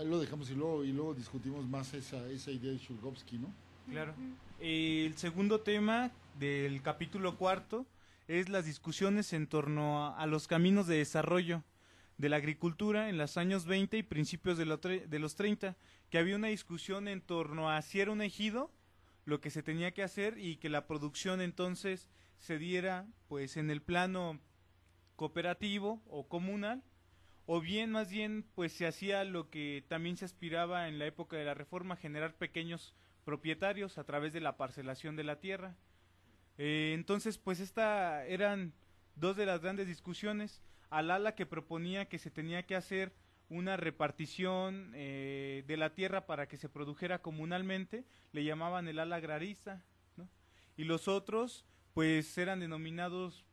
ahí lo dejamos y luego discutimos más esa idea de Shulgovsky, ¿no? Claro. El segundo tema del capítulo cuarto es las discusiones en torno a los caminos de desarrollo de la agricultura en los años 20 y principios de los 30, que había una discusión en torno a si era un ejido lo que se tenía que hacer y que la producción entonces se diera pues en el plano cooperativo o comunal, o bien más bien pues se hacía lo que también se aspiraba en la época de la Reforma, generar pequeños propietarios a través de la parcelación de la tierra. Entonces pues esta eran dos de las grandes discusiones. Al ala que proponía que se tenía que hacer una repartición de la tierra para que se produjera comunalmente, le llamaban el ala agrarista, ¿no? Y los otros pues eran denominados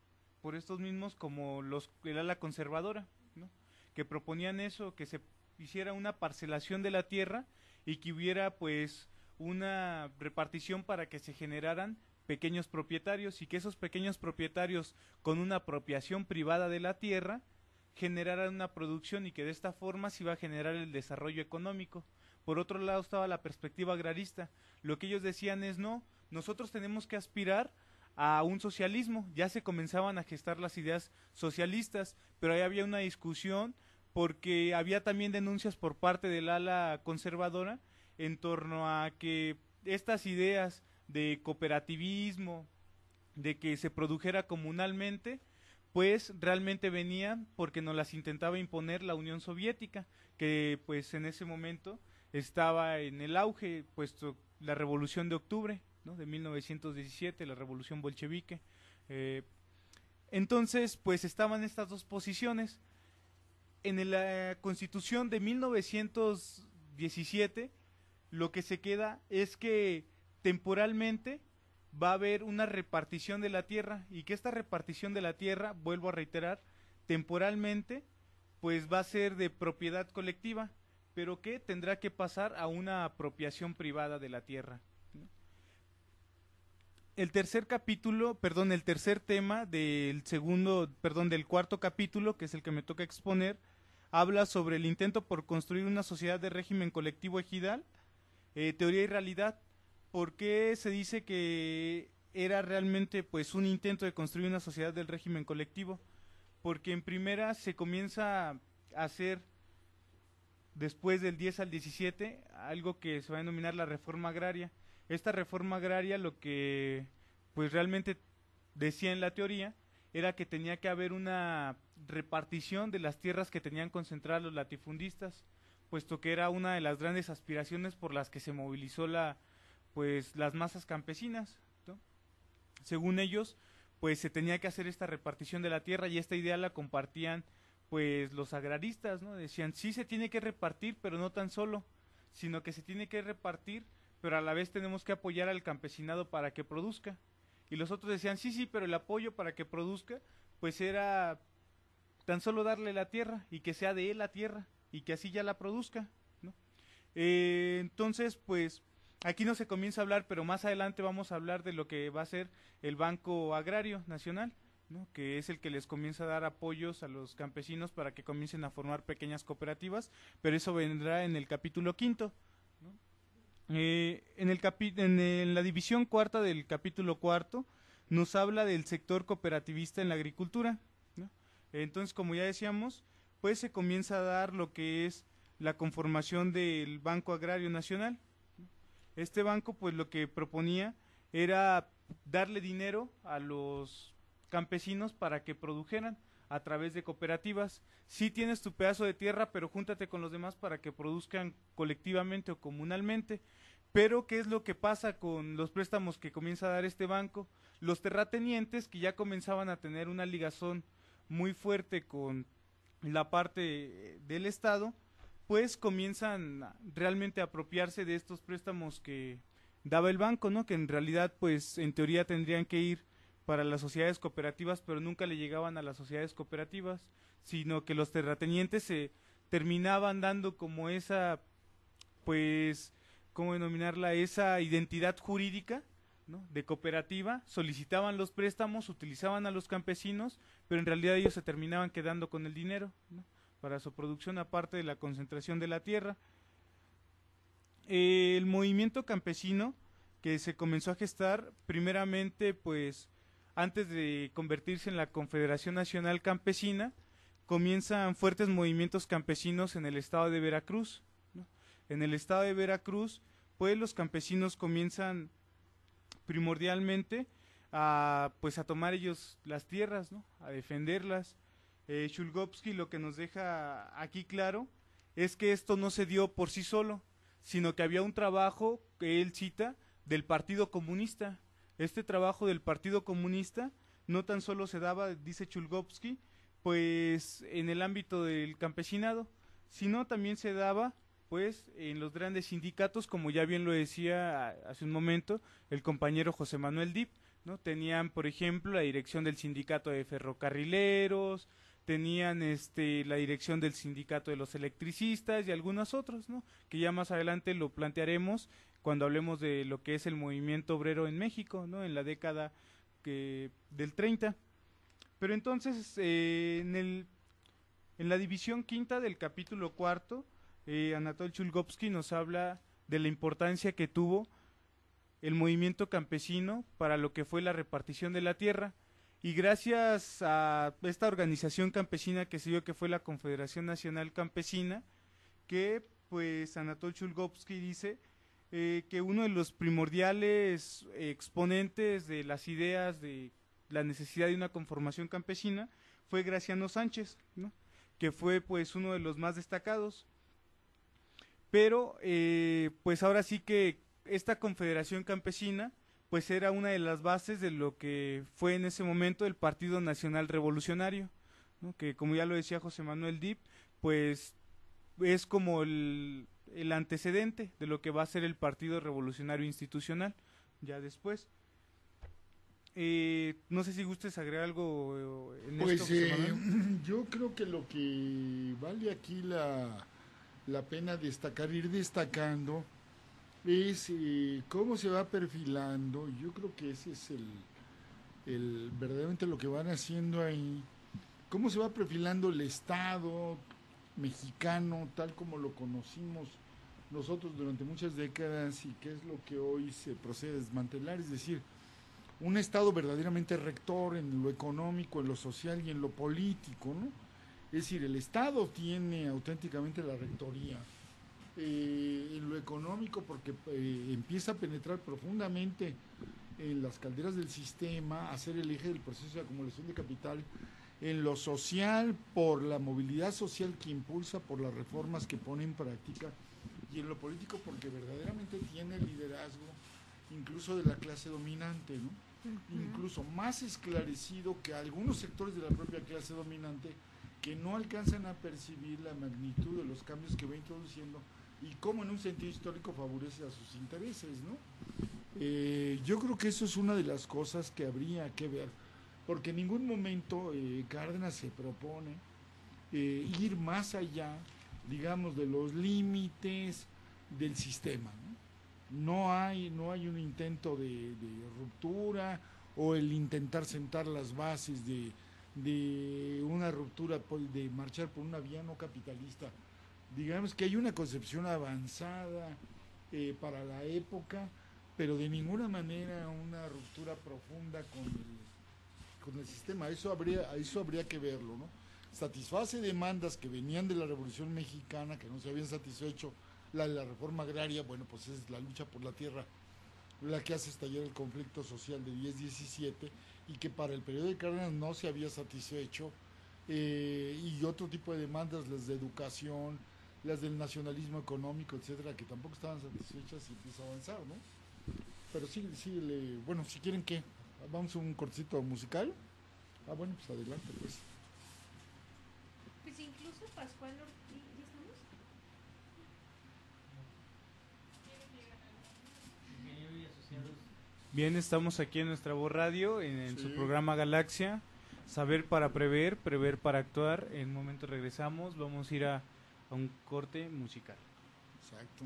por estos mismos como el ala conservadora, ¿no? Que proponían eso, que se hiciera una parcelación de la tierra y que hubiera pues una repartición para que se generaran pequeños propietarios y que esos pequeños propietarios con una apropiación privada de la tierra generaran una producción y que de esta forma se iba a generar el desarrollo económico. Por otro lado estaba la perspectiva agrarista. Lo que ellos decían es no, nosotros tenemos que aspirar a un socialismo. Ya se comenzaban a gestar las ideas socialistas, pero ahí había una discusión porque había también denuncias por parte del ala conservadora en torno a que estas ideas de cooperativismo, de que se produjera comunalmente, pues realmente venían porque nos las intentaba imponer la Unión Soviética, que pues en ese momento estaba en el auge, puesto la Revolución de Octubre, ¿no? De 1917, la Revolución Bolchevique. Entonces, pues estaban estas dos posiciones. En la Constitución de 1917, lo que se queda es que temporalmente va a haber una repartición de la tierra y que esta repartición de la tierra, vuelvo a reiterar, temporalmente pues va a ser de propiedad colectiva, pero que tendrá que pasar a una apropiación privada de la tierra, ¿no? El tercer tema del cuarto capítulo, que es el que me toca exponer, habla sobre el intento por construir una sociedad de régimen colectivo ejidal, teoría y realidad. ¿Por qué se dice que era realmente pues un intento de construir una sociedad del régimen colectivo? Porque en primera se comienza a hacer después del 10 al 17 algo que se va a denominar la reforma agraria. Esta reforma agraria lo que pues realmente decía en la teoría era que tenía que haber una repartición de las tierras que tenían concentradas los latifundistas, puesto que era una de las grandes aspiraciones por las que se movilizó las masas campesinas, ¿no? Según ellos, pues se tenía que hacer esta repartición de la tierra y esta idea la compartían pues los agraristas, ¿no? Decían, sí se tiene que repartir, pero no tan solo, sino que se tiene que repartir, pero a la vez tenemos que apoyar al campesinado para que produzca. Y los otros decían, sí, pero el apoyo para que produzca, pues era tan solo darle la tierra y que sea de él la tierra y que así ya la produzca, ¿no? Entonces, pues aquí no se comienza a hablar, pero más adelante vamos a hablar de lo que va a ser el Banco Agrario Nacional, ¿no? Que es el que les comienza a dar apoyos a los campesinos para que comiencen a formar pequeñas cooperativas, pero eso vendrá en el capítulo quinto, ¿no? En la división cuarta del capítulo cuarto nos habla del sector cooperativista en la agricultura, ¿no? Entonces, como ya decíamos, pues se comienza a dar lo que es la conformación del Banco Agrario Nacional. Este banco pues lo que proponía era darle dinero a los campesinos para que produjeran a través de cooperativas. Sí tienes tu pedazo de tierra, pero júntate con los demás para que produzcan colectivamente o comunalmente. Pero ¿qué es lo que pasa con los préstamos que comienza a dar este banco? Los terratenientes, que ya comenzaban a tener una ligazón muy fuerte con la parte del Estado, pues comienzan realmente a apropiarse de estos préstamos que daba el banco, ¿no? Que en realidad, pues, en teoría tendrían que ir para las sociedades cooperativas, pero nunca le llegaban a las sociedades cooperativas, sino que los terratenientes se terminaban dando como esa, pues, ¿cómo denominarla? Esa identidad jurídica, ¿no? De cooperativa, solicitaban los préstamos, utilizaban a los campesinos, pero en realidad ellos se terminaban quedando con el dinero, ¿no? para su producción, aparte de la concentración de la tierra. El movimiento campesino que se comenzó a gestar primeramente, pues antes de convertirse en la Confederación Nacional Campesina, comienzan fuertes movimientos campesinos en el estado de Veracruz, ¿no? En el estado de Veracruz, pues los campesinos comienzan primordialmente a tomar ellos las tierras, ¿no? A defenderlas. Chulkovsky lo que nos deja aquí claro es que esto no se dio por sí solo, sino que había un trabajo que él cita del Partido Comunista. Este trabajo del Partido Comunista no tan solo se daba, dice Chulkovsky, pues en el ámbito del campesinado, sino también se daba pues en los grandes sindicatos, como ya bien lo decía hace un momento el compañero José Manuel Dip, ¿no? Tenían, por ejemplo, la dirección del sindicato de ferrocarrileros, tenían la dirección del sindicato de los electricistas y algunos otros, ¿no? Que ya más adelante lo plantearemos cuando hablemos de lo que es el movimiento obrero en México, ¿no? En la década del 30. Pero entonces, en la división quinta del capítulo cuarto, Anatol Chulkovsky nos habla de la importancia que tuvo el movimiento campesino para lo que fue la repartición de la tierra, y gracias a esta organización campesina que se dio, que fue la Confederación Nacional Campesina, que pues Anatol Chulkovsky dice que uno de los primordiales exponentes de las ideas de la necesidad de una conformación campesina fue Graciano Sánchez, ¿no? Que fue pues uno de los más destacados. Pero pues ahora sí que esta Confederación Campesina pues era una de las bases de lo que fue en ese momento el Partido Nacional Revolucionario, ¿no? Que como ya lo decía José Manuel Dip, pues es como el antecedente de lo que va a ser el Partido Revolucionario Institucional ya después. No sé si gustes agregar algo en pues, esto, José Manuel. Yo creo que lo que vale aquí la pena destacar, ir destacando, es cómo se va perfilando. Yo creo que ese es verdaderamente lo que van haciendo ahí, cómo se va perfilando el Estado mexicano tal como lo conocimos nosotros durante muchas décadas, y qué es lo que hoy se procede a desmantelar, es decir, un Estado verdaderamente rector en lo económico, en lo social y en lo político, ¿no? Es decir, el Estado tiene auténticamente la rectoría en lo económico, porque empieza a penetrar profundamente en las calderas del sistema, a ser el eje del proceso de acumulación de capital. En lo social, por la movilidad social que impulsa, por las reformas que pone en práctica, y en lo político porque verdaderamente tiene el liderazgo incluso de la clase dominante, ¿no? Incluso más esclarecido que algunos sectores de la propia clase dominante, que no alcanzan a percibir la magnitud de los cambios que va introduciendo y cómo en un sentido histórico favorece a sus intereses, ¿no? Yo creo que eso es una de las cosas que habría que ver, porque en ningún momento Cárdenas se propone ir más allá, digamos, de los límites del sistema, ¿no? No hay un intento de ruptura, o el intentar sentar las bases de una ruptura, de marchar por una vía no capitalista. Digamos que hay una concepción avanzada para la época, pero de ninguna manera una ruptura profunda con el sistema. Eso habría que verlo, ¿no? Satisface demandas que venían de la Revolución Mexicana, que no se habían satisfecho. La reforma agraria, bueno, pues es la lucha por la tierra la que hace estallar el conflicto social de 10-17, y que para el periodo de Cárdenas no se había satisfecho, y otro tipo de demandas, las de educación, las del nacionalismo económico, etcétera, que tampoco estaban satisfechas, y empieza a avanzar, ¿no? Pero sí, bueno, si quieren que vamos a un cortito musical. Bueno, pues adelante, pues. Pues incluso Pascual Ortiz, ¿ya estamos? Bien, estamos aquí en nuestra voz radio, en sí, su programa Galaxia, Saber para prever, prever para actuar. En un momento regresamos, vamos a ir a un corte musical. Exacto.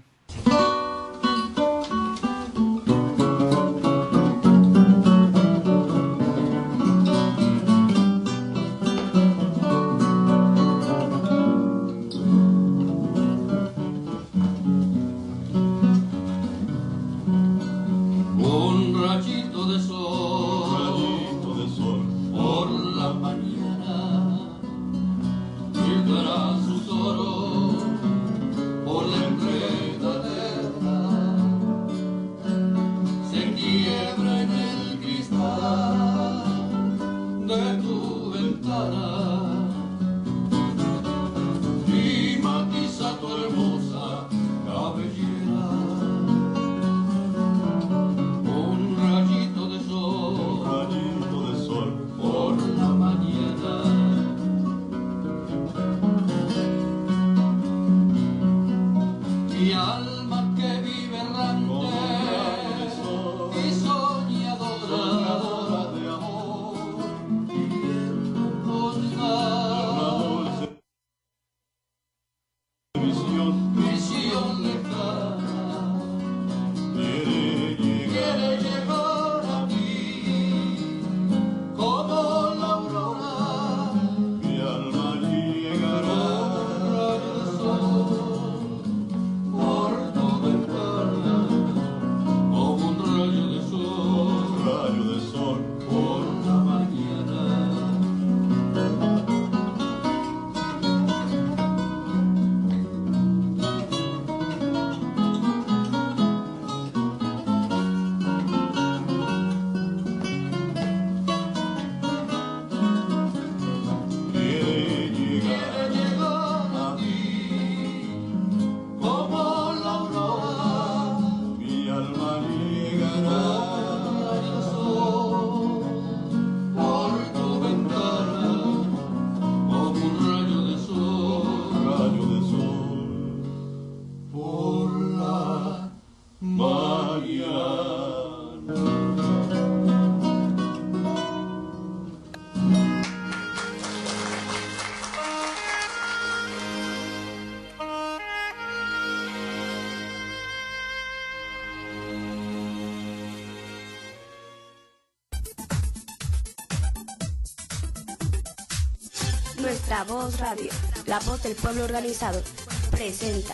Mi alma que vive errante y soñadora de amor, pidiendo una dulce visión lejana, quiere llegar a ti como la aurora. Mi alma llegará al sol por tu ventana, como un rayo de sol por la mañana. Quiere llegar a ti como la aurora. Mi alma llegará al sol por tu ventana, como un rayo de sol por la mañana. Nuestra Voz Radio, la voz del pueblo organizado, presenta.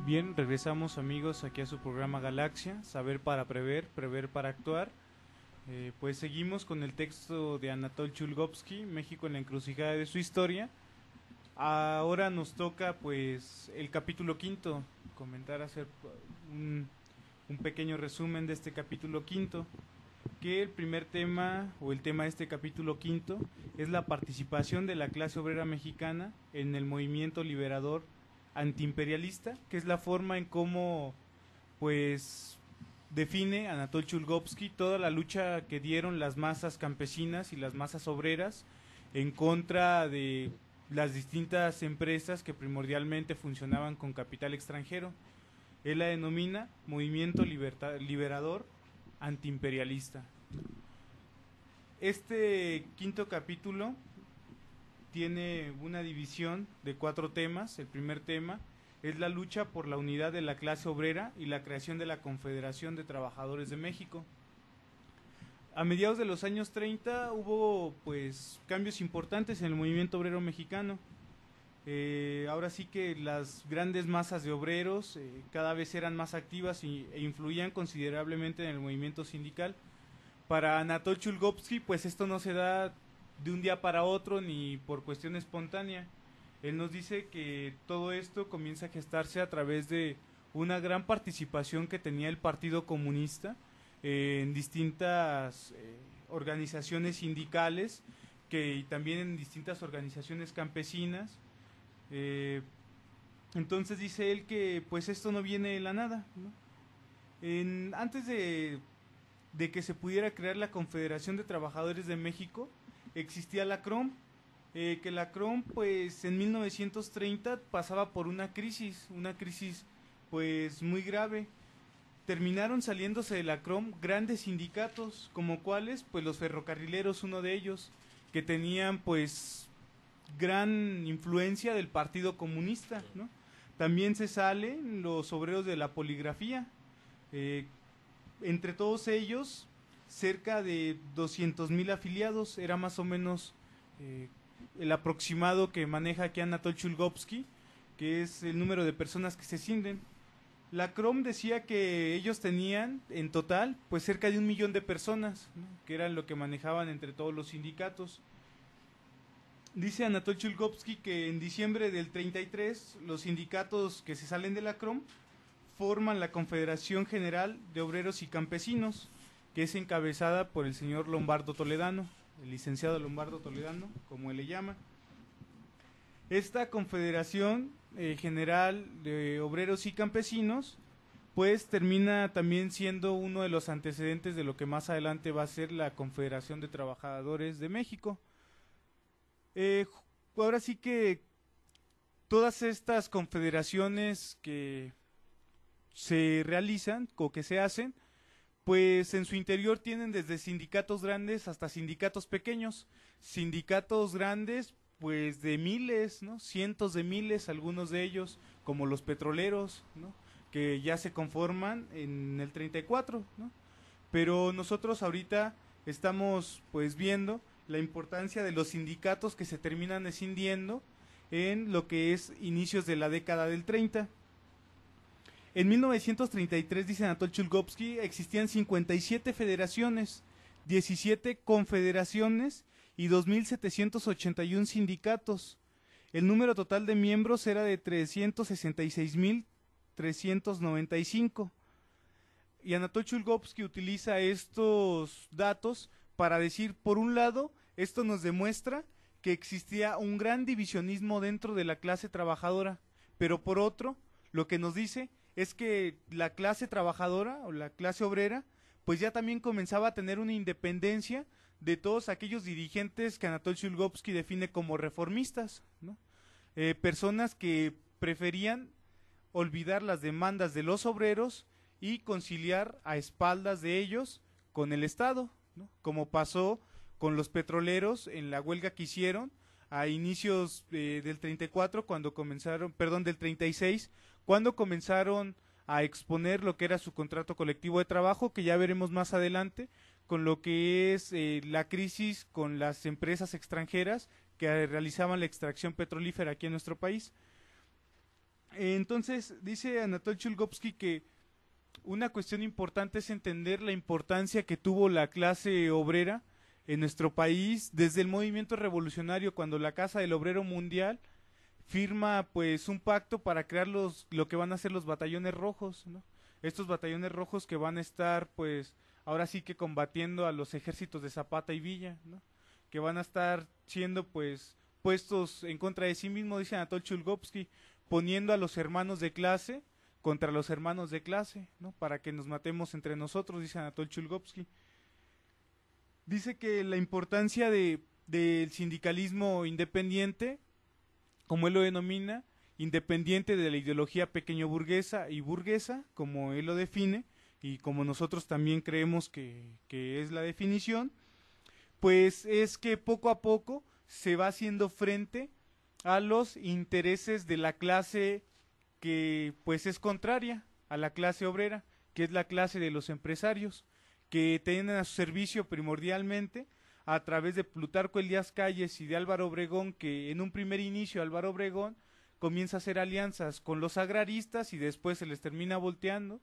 Bien, regresamos amigos aquí a su programa Galaxia, Saber para Prever, Prever para Actuar. Pues seguimos con el texto de Anatol Chulgovsky, México en la encrucijada de su historia. Ahora nos toca pues el capítulo quinto, hacer un pequeño resumen de este capítulo quinto, que el primer tema o el tema de este capítulo quinto es la participación de la clase obrera mexicana en el movimiento liberador antiimperialista, que es la forma en cómo pues define Anatol Chulgovsky toda la lucha que dieron las masas campesinas y las masas obreras en contra de las distintas empresas que primordialmente funcionaban con capital extranjero. Él la denomina movimiento liberador antiimperialista. Este quinto capítulo tiene una división de 4 temas. El primer tema es la lucha por la unidad de la clase obrera y la creación de la Confederación de Trabajadores de México. A mediados de los años 30 hubo pues cambios importantes en el movimiento obrero mexicano. Ahora sí que las grandes masas de obreros cada vez eran más activas e influían considerablemente en el movimiento sindical. Para Anatol Chulgovsky pues esto no se da de un día para otro ni por cuestión espontánea. Él nos dice que todo esto comienza a gestarse a través de una gran participación que tenía el Partido Comunista en distintas organizaciones sindicales y también en distintas organizaciones campesinas. Entonces dice él que pues esto no viene de la nada, ¿no? Antes de que se pudiera crear la Confederación de Trabajadores de México, existía la CROM, que la CROM pues en 1930 pasaba por una crisis pues muy grave. Terminaron saliéndose de la CROM grandes sindicatos, como cuáles, pues los ferrocarrileros, uno de ellos, que tenían pues gran influencia del Partido Comunista, ¿no? También se salen los obreros de la poligrafía, entre todos ellos cerca de 200,000 afiliados, era más o menos el aproximado que maneja aquí Anatol Chulgovsky, que es el número de personas que se cinden. La CROM decía que ellos tenían en total pues cerca de 1 millón de personas, ¿no? Que eran lo que manejaban entre todos los sindicatos. Dice Anatol Chulgovsky que en diciembre del 33 los sindicatos que se salen de la CROM forman la Confederación General de Obreros y Campesinos, que es encabezada por el señor Lombardo Toledano, el licenciado Lombardo Toledano, como él le llama. Esta Confederación General de Obreros y Campesinos pues termina también siendo uno de los antecedentes de lo que más adelante va a ser la Confederación de Trabajadores de México. Ahora sí que todas estas confederaciones que se realizan o que se hacen, pues en su interior tienen desde sindicatos grandes hasta sindicatos pequeños. Sindicatos grandes, pues de miles, ¿no? Cientos de miles, algunos de ellos, como los petroleros, ¿no? Que ya se conforman en el 34, ¿no? Pero nosotros ahorita estamos pues viendo la importancia de los sindicatos que se terminan escindiendo en lo que es inicios de la década del 30. En 1933, dice Anatol Chulkovsky, existían 57 federaciones, 17 confederaciones y 2.781 sindicatos. El número total de miembros era de 366.395. Y Anatol Chulkovsky utiliza estos datos para decir, por un lado, esto nos demuestra que existía un gran divisionismo dentro de la clase trabajadora, pero por otro, lo que nos dice es que la clase trabajadora o la clase obrera, pues ya también comenzaba a tener una independencia de todos aquellos dirigentes que Anatol Chulkovsky define como reformistas, ¿no? Personas que preferían olvidar las demandas de los obreros y conciliar a espaldas de ellos con el Estado, ¿no? Como pasó con los petroleros en la huelga que hicieron a inicios del 34, cuando comenzaron, perdón, del 36, cuando comenzaron a exponer lo que era su contrato colectivo de trabajo, que ya veremos más adelante, con lo que es la crisis con las empresas extranjeras que realizaban la extracción petrolífera aquí en nuestro país. Entonces, dice Anatol Chulkovsky que una cuestión importante es entender la importancia que tuvo la clase obrera en nuestro país desde el movimiento revolucionario, cuando la Casa del Obrero Mundial firma pues un pacto para crear lo que van a ser los batallones rojos, ¿no? Estos batallones rojos que van a estar pues ahora sí que combatiendo a los ejércitos de Zapata y Villa, ¿no? Que van a estar siendo pues puestos en contra de sí mismo, dice Anatol Chulkovsky, poniendo a los hermanos de clase contra los hermanos de clase, ¿no? Para que nos matemos entre nosotros, dice Anatol Chulkovsky. Dice que la importancia del sindicalismo independiente, como él lo denomina, independiente de la ideología pequeño burguesa y burguesa, como él lo define, y como nosotros también creemos que es la definición, pues es que poco a poco se va haciendo frente a los intereses de la clase que pues es contraria a la clase obrera, que es la clase de los empresarios, que tienen a su servicio primordialmente a través de Plutarco Elías Calles y de Álvaro Obregón, que en un primer inicio Álvaro Obregón comienza a hacer alianzas con los agraristas y después se les termina volteando.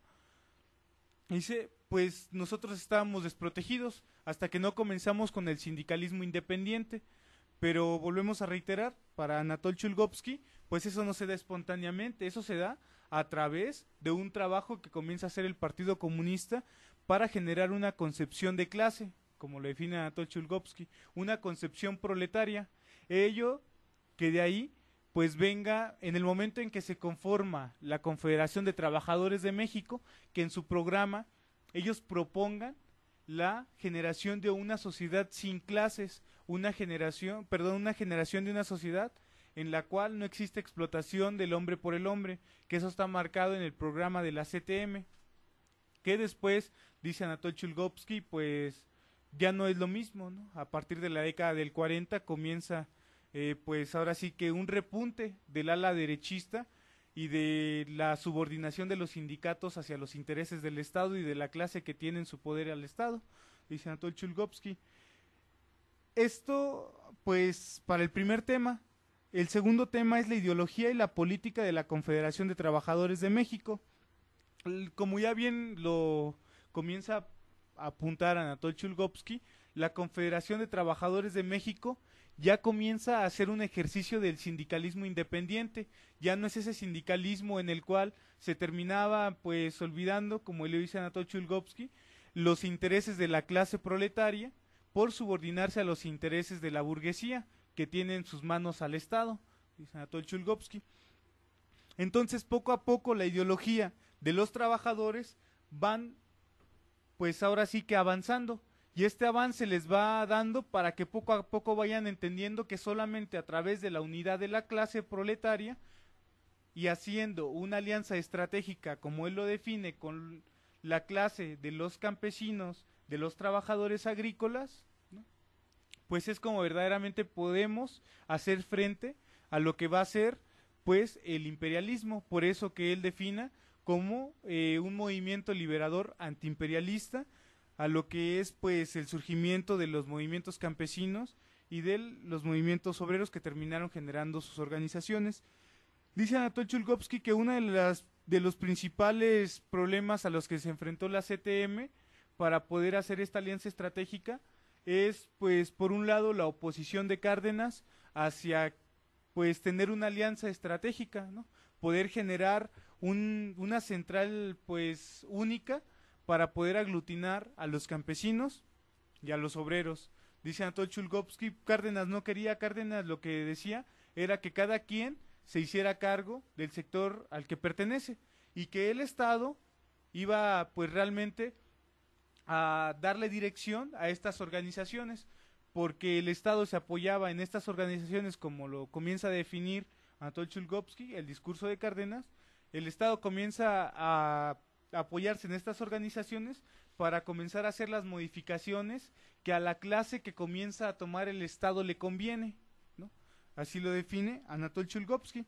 Dice, pues nosotros estábamos desprotegidos hasta que no comenzamos con el sindicalismo independiente, pero volvemos a reiterar, para Anatol Chulkovsky, pues eso no se da espontáneamente, eso se da a través de un trabajo que comienza a hacer el Partido Comunista para generar una concepción de clase, como lo define Anatol Chulkovsky, una concepción proletaria. Ello que de ahí pues venga en el momento en que se conforma la Confederación de Trabajadores de México, que en su programa ellos propongan la generación de una sociedad sin clases, una generación de una sociedad en la cual no existe explotación del hombre por el hombre, que eso está marcado en el programa de la CTM, que después, dice Anatol Chulkovsky, pues ya no es lo mismo, ¿no? A partir de la década del 40 comienza pues ahora sí que un repunte del ala derechista y de la subordinación de los sindicatos hacia los intereses del Estado y de la clase que tiene en su poder al Estado, dice Anatol Chulkovsky. Esto pues para el primer tema. El segundo tema es la ideología y la política de la Confederación de Trabajadores de México. Como ya bien lo comienza a apuntar Anatol Chulkovsky, la Confederación de Trabajadores de México ya comienza a hacer un ejercicio del sindicalismo independiente. Ya no es ese sindicalismo en el cual se terminaba pues olvidando, como le dice Anatol Chulkovsky, los intereses de la clase proletaria por subordinarse a los intereses de la burguesía que tiene en sus manos al Estado, dice Anatol Chulkovsky. Entonces poco a poco la ideología de los trabajadores van pues ahora sí que avanzando, Y este avance les va dando para que poco a poco vayan entendiendo que solamente a través de la unidad de la clase proletaria y haciendo una alianza estratégica, como él lo define, con la clase de los campesinos, de los trabajadores agrícolas, ¿no? Pues es como verdaderamente podemos hacer frente a lo que va a ser pues el imperialismo. Por eso que él defina como un movimiento liberador antiimperialista, a lo que es pues el surgimiento de los movimientos campesinos y de los movimientos obreros que terminaron generando sus organizaciones. Dice Anatol Chulkovsky que uno de los principales problemas a los que se enfrentó la CTM para poder hacer esta alianza estratégica es pues por un lado la oposición de Cárdenas hacia pues tener una alianza estratégica, ¿no? Poder generar una central pues única para poder aglutinar a los campesinos y a los obreros. Dice Anatol Chulkovsky, Cárdenas no quería, Cárdenas lo que decía era que cada quien se hiciera cargo del sector al que pertenece y que el Estado iba pues realmente a darle dirección a estas organizaciones, porque el Estado se apoyaba en estas organizaciones como lo comienza a definir Anatol Chulkovsky, el discurso de Cárdenas. El Estado comienza a apoyarse en estas organizaciones para comenzar a hacer las modificaciones que a la clase que comienza a tomar el Estado le conviene, ¿no? Así lo define Anatol Chulkovsky.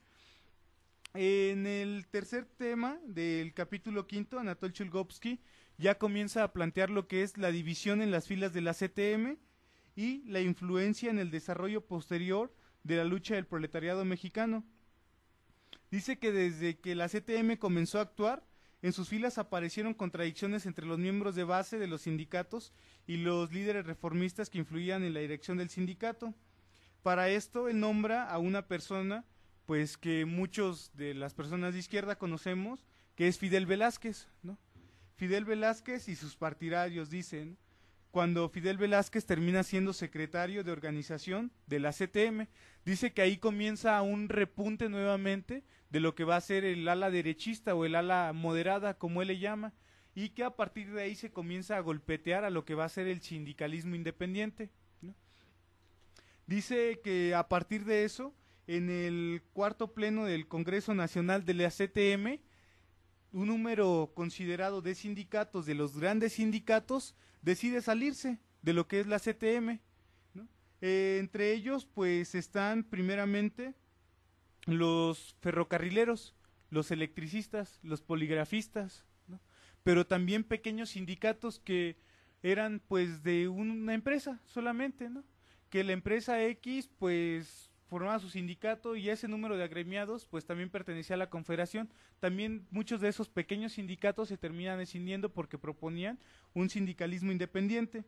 En el tercer tema del capítulo 5, Anatol Chulkovsky ya comienza a plantear lo que es la división en las filas de la CTM y la influencia en el desarrollo posterior de la lucha del proletariado mexicano. Dice que desde que la CTM comenzó a actuar, en sus filas aparecieron contradicciones entre los miembros de base de los sindicatos y los líderes reformistas que influían en la dirección del sindicato. Para esto, él nombra a una persona, pues que muchos de las personas de izquierda conocemos, que es Fidel Velázquez, ¿no? Fidel Velázquez y sus partidarios dicen, cuando Fidel Velázquez termina siendo secretario de organización de la CTM, dice que ahí comienza un repunte nuevamente de lo que va a ser el ala derechista o el ala moderada, como él le llama, y que a partir de ahí se comienza a golpetear a lo que va a ser el sindicalismo independiente, ¿no? Dice que a partir de eso, en el cuarto pleno del Congreso Nacional de la CTM, un número considerado de sindicatos, de los grandes sindicatos, decide salirse de lo que es la CTM, ¿no? Entre ellos pues están primeramente los ferrocarrileros, los electricistas, los poligrafistas, ¿no? Pero también pequeños sindicatos que eran pues de una empresa solamente, ¿no? Que la empresa X pues formaba su sindicato y ese número de agremiados pues también pertenecía a la confederación. También muchos de esos pequeños sindicatos se terminan escindiendo porque proponían un sindicalismo independiente.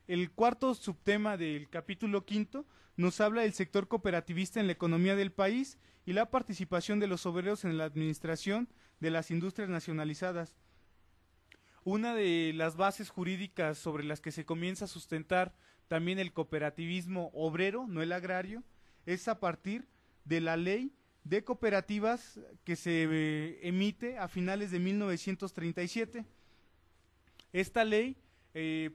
El cuarto subtema del capítulo 5 nos habla del sector cooperativista en la economía del país y la participación de los obreros en la administración de las industrias nacionalizadas. Una de las bases jurídicas sobre las que se comienza a sustentar también el cooperativismo obrero, no el agrario, es a partir de la ley de cooperativas que se emite a finales de 1937. Esta ley,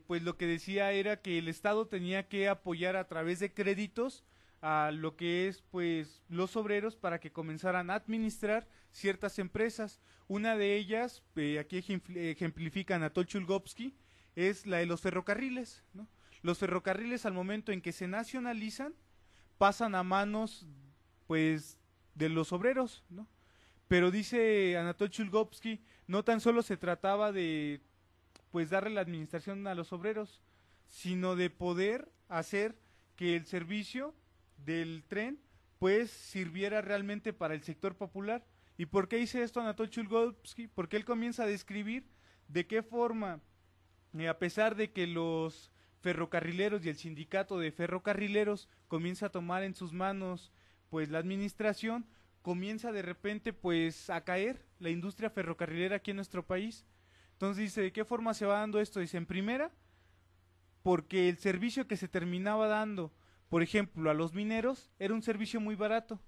pues lo que decía era que el Estado tenía que apoyar a través de créditos a lo que es pues los obreros para que comenzaran a administrar ciertas empresas. Una de ellas, aquí ejemplifica Anatol Chulkovsky, es la de los ferrocarriles, ¿no? Los ferrocarriles al momento en que se nacionalizan pasan a manos pues de los obreros, ¿no? Pero dice Anatol Chulkovsky, no tan solo se trataba de pues darle la administración a los obreros, sino de poder hacer que el servicio del tren pues sirviera realmente para el sector popular. ¿Y por qué dice esto Anatol Chulkovsky? Porque él comienza a describir de qué forma, a pesar de que los ferrocarrileros y el sindicato de ferrocarrileros comienza a tomar en sus manos pues la administración, comienza de repente pues a caer la industria ferrocarrilera aquí en nuestro país. Entonces dice, ¿de qué forma se va dando esto? Dice, en primera, porque el servicio que se terminaba dando, por ejemplo, a los mineros, era un servicio muy barato,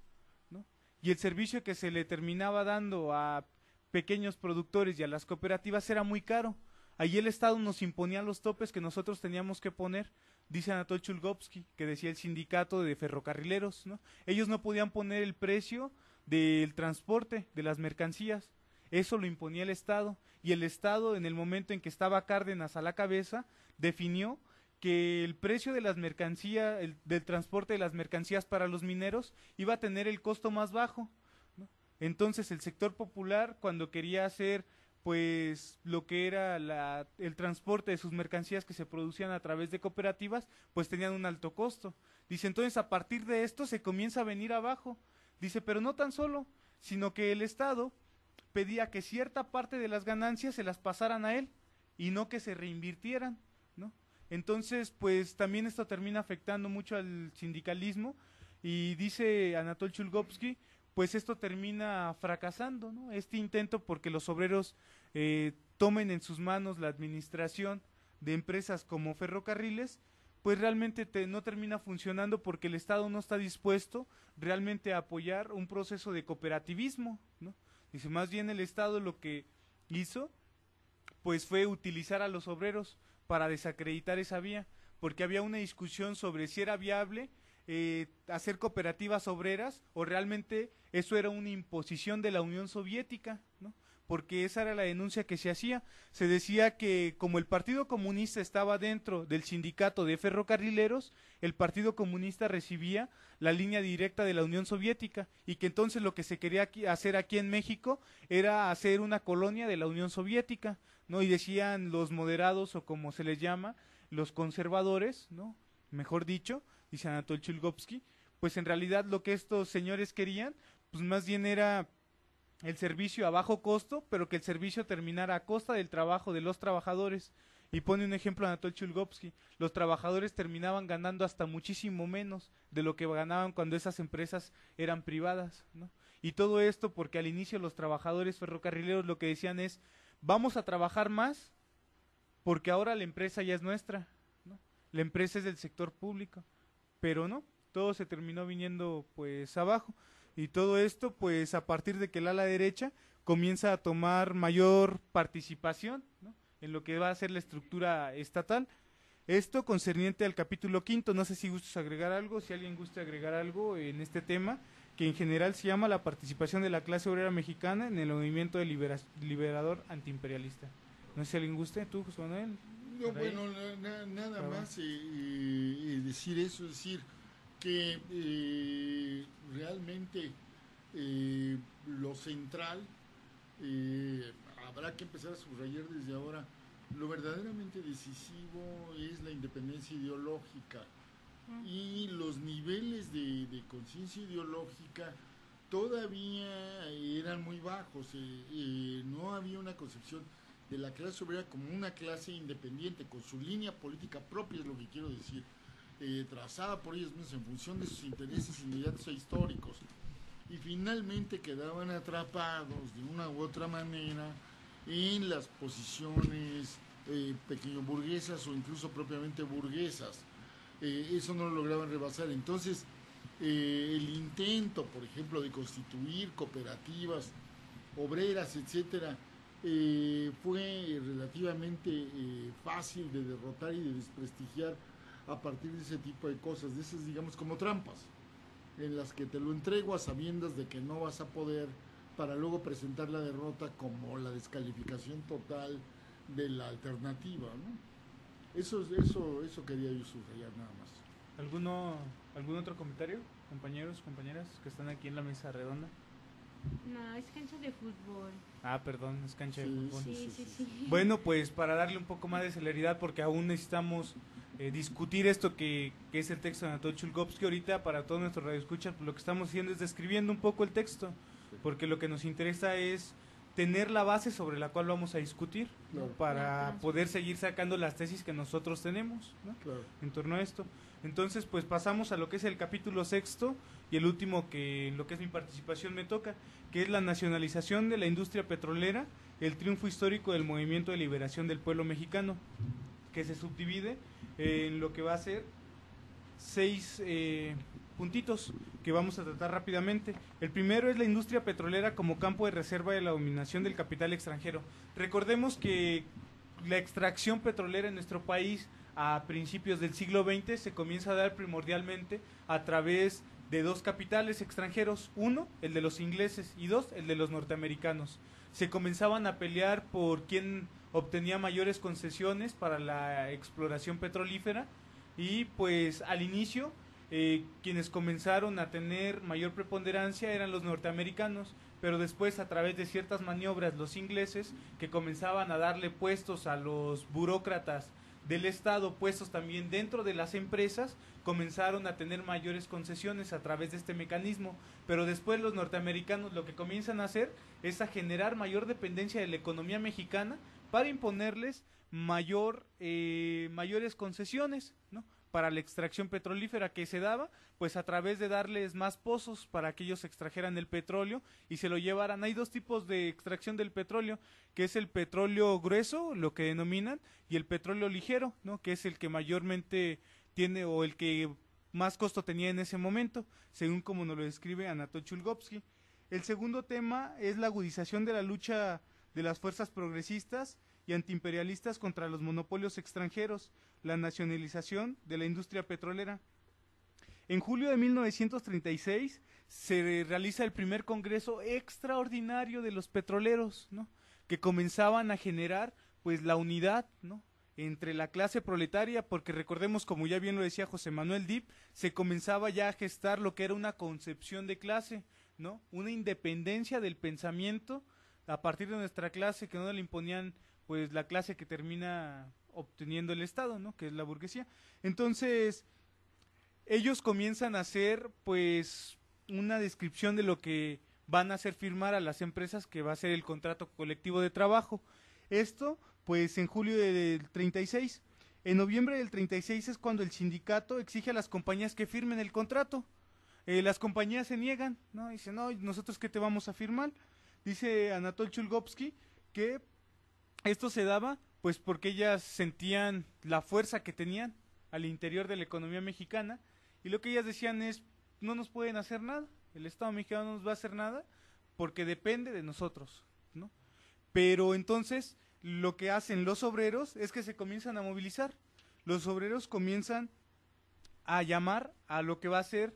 ¿no? Y el servicio que se le terminaba dando a pequeños productores y a las cooperativas era muy caro. Ahí el Estado nos imponía los topes que nosotros teníamos que poner, dice Anatol Chulgovsky, que decía el sindicato de ferrocarrileros, ¿no? Ellos no podían poner el precio del transporte de las mercancías, eso lo imponía el Estado, y el Estado, en el momento en que estaba Cárdenas a la cabeza, definió que el precio de las mercancías, del transporte de las mercancías para los mineros iba a tener el costo más bajo, ¿no? Entonces el sector popular, cuando quería hacer pues lo que era el transporte de sus mercancías que se producían a través de cooperativas, pues tenían un alto costo. Dice, entonces a partir de esto se comienza a venir abajo. Dice, pero no tan solo, sino que el Estado pedía que cierta parte de las ganancias se las pasaran a él y no que se reinvirtieran, ¿no? Entonces, pues también esto termina afectando mucho al sindicalismo, y dice Anatol Chulgovsky, pues esto termina fracasando, ¿no? Este intento porque los obreros tomen en sus manos la administración de empresas como ferrocarriles, pues realmente no termina funcionando porque el Estado no está dispuesto realmente a apoyar un proceso de cooperativismo, ¿no? Dice, más bien el Estado lo que hizo, pues fue utilizar a los obreros para desacreditar esa vía, porque había una discusión sobre si era viable hacer cooperativas obreras o realmente eso era una imposición de la Unión Soviética, ¿no? Porque esa era la denuncia que se hacía. Se decía que como el Partido Comunista estaba dentro del sindicato de ferrocarrileros, el Partido Comunista recibía la línea directa de la Unión Soviética, y que entonces lo que se quería hacer aquí en México era hacer una colonia de la Unión Soviética, ¿no? Y decían los moderados, o como se les llama, los conservadores, ¿no? Mejor dicho, dice Anatol Chulgovsky, pues en realidad lo que estos señores querían, pues más bien era el servicio a bajo costo, pero que el servicio terminara a costa del trabajo de los trabajadores. Y pone un ejemplo Anatol Chulgovsky, los trabajadores terminaban ganando hasta muchísimo menos de lo que ganaban cuando esas empresas eran privadas, ¿no? Y todo esto porque al inicio los trabajadores ferrocarrileros lo que decían es, vamos a trabajar más porque ahora la empresa ya es nuestra, ¿no? La empresa es del sector público, pero no, todo se terminó viniendo pues abajo. Y todo esto pues a partir de que el ala derecha comienza a tomar mayor participación, ¿no? En lo que va a ser la estructura estatal. Esto concerniente al capítulo 5, no sé si gustas agregar algo, si alguien gusta agregar algo en este tema, que en general se llama la participación de la clase obrera mexicana en el movimiento de liberador antiimperialista. No sé si alguien guste, tú, José Manuel. No, bueno, nada más decir eso, es decir, que realmente lo central habrá que empezar a subrayar desde ahora. Lo verdaderamente decisivo es la independencia ideológica, y los niveles de conciencia ideológica todavía eran muy bajos. No había una concepción de la clase obrera como una clase independiente, con su línea política propia, es lo que quiero decir, trazada por ellos mismos en función de sus intereses inmediatos e históricos, y finalmente quedaban atrapados de una u otra manera en las posiciones pequeño burguesas o incluso propiamente burguesas. Eso no lo lograban rebasar. Entonces el intento, por ejemplo, de constituir cooperativas obreras, etcétera, fue relativamente fácil de derrotar y de desprestigiar a partir de ese tipo de cosas, de esas, digamos, como trampas, en las que te lo entrego a sabiendas de que no vas a poder, para luego presentar la derrota como la descalificación total de la alternativa, ¿no? Eso quería yo subrayar nada más. ¿Algún otro comentario, compañeros, compañeras, que están aquí en la mesa redonda? No, es cancha de fútbol. Ah, perdón, es cancha de fútbol. Sí. Bueno, pues para darle un poco más de celeridad, porque aún necesitamos discutir esto que es el texto de Anatol Chulgovsky ahorita para todos nuestros radioescuchas, pues lo que estamos haciendo es describiendo un poco el texto, porque lo que nos interesa es tener la base sobre la cual vamos a discutir, ¿no? Para poder seguir sacando las tesis que nosotros tenemos, ¿no? Claro. En torno a esto. Entonces, pues pasamos a lo que es el capítulo 6 y el último que en lo que es mi participación me toca, que es la nacionalización de la industria petrolera, el triunfo histórico del movimiento de liberación del pueblo mexicano, que se subdivide en lo que va a ser 6 puntitos que vamos a tratar rápidamente. El primero es la industria petrolera como campo de reserva de la dominación del capital extranjero. Recordemos que la extracción petrolera en nuestro país a principios del siglo XX se comienza a dar primordialmente a través de dos capitales extranjeros, uno, el de los ingleses, y dos, el de los norteamericanos. Se comenzaban a pelear por quién obtenía mayores concesiones para la exploración petrolífera, y pues al inicio quienes comenzaron a tener mayor preponderancia eran los norteamericanos, pero después a través de ciertas maniobras los ingleses, que comenzaban a darle puestos a los burócratas del Estado, puestos también dentro de las empresas, comenzaron a tener mayores concesiones a través de este mecanismo. Pero después los norteamericanos lo que comienzan a hacer es a generar mayor dependencia de la economía mexicana para imponerles mayores concesiones, ¿no?, para la extracción petrolífera que se daba, pues a través de darles más pozos para que ellos extrajeran el petróleo y se lo llevaran. Hay dos tipos de extracción del petróleo, que es el petróleo grueso, lo que denominan, y el petróleo ligero, ¿no?, que es el que mayormente tiene, o el que más costo tenía en ese momento, según como nos lo describe Anatol Chulgovsky. El segundo tema es la agudización de la lucha de las fuerzas progresistas y antiimperialistas contra los monopolios extranjeros, la nacionalización de la industria petrolera. En julio de 1936 se realiza el primer congreso extraordinario de los petroleros, ¿no?, que comenzaban a generar pues la unidad, ¿no?, entre la clase proletaria, porque recordemos, como ya bien lo decía José Manuel Dip, se comenzaba ya a gestar lo que era una concepción de clase, ¿no?, una independencia del pensamiento a partir de nuestra clase, que no le imponían pues la clase que termina obteniendo el Estado, ¿no?, que es la burguesía. Entonces ellos comienzan a hacer pues una descripción de lo que van a hacer firmar a las empresas, que va a ser el contrato colectivo de trabajo. Esto pues en julio del 36. En noviembre del 36 es cuando el sindicato exige a las compañías que firmen el contrato. Las compañías se niegan, ¿no?, dicen, no, nosotros qué te vamos a firmar. Dice Anatol Chulgovsky que esto se daba pues porque ellas sentían la fuerza que tenían al interior de la economía mexicana, y lo que ellas decían es, no nos pueden hacer nada, el Estado mexicano no nos va a hacer nada porque depende de nosotros, ¿no? Pero entonces lo que hacen los obreros es que se comienzan a movilizar. Los obreros comienzan a llamar a lo que va a ser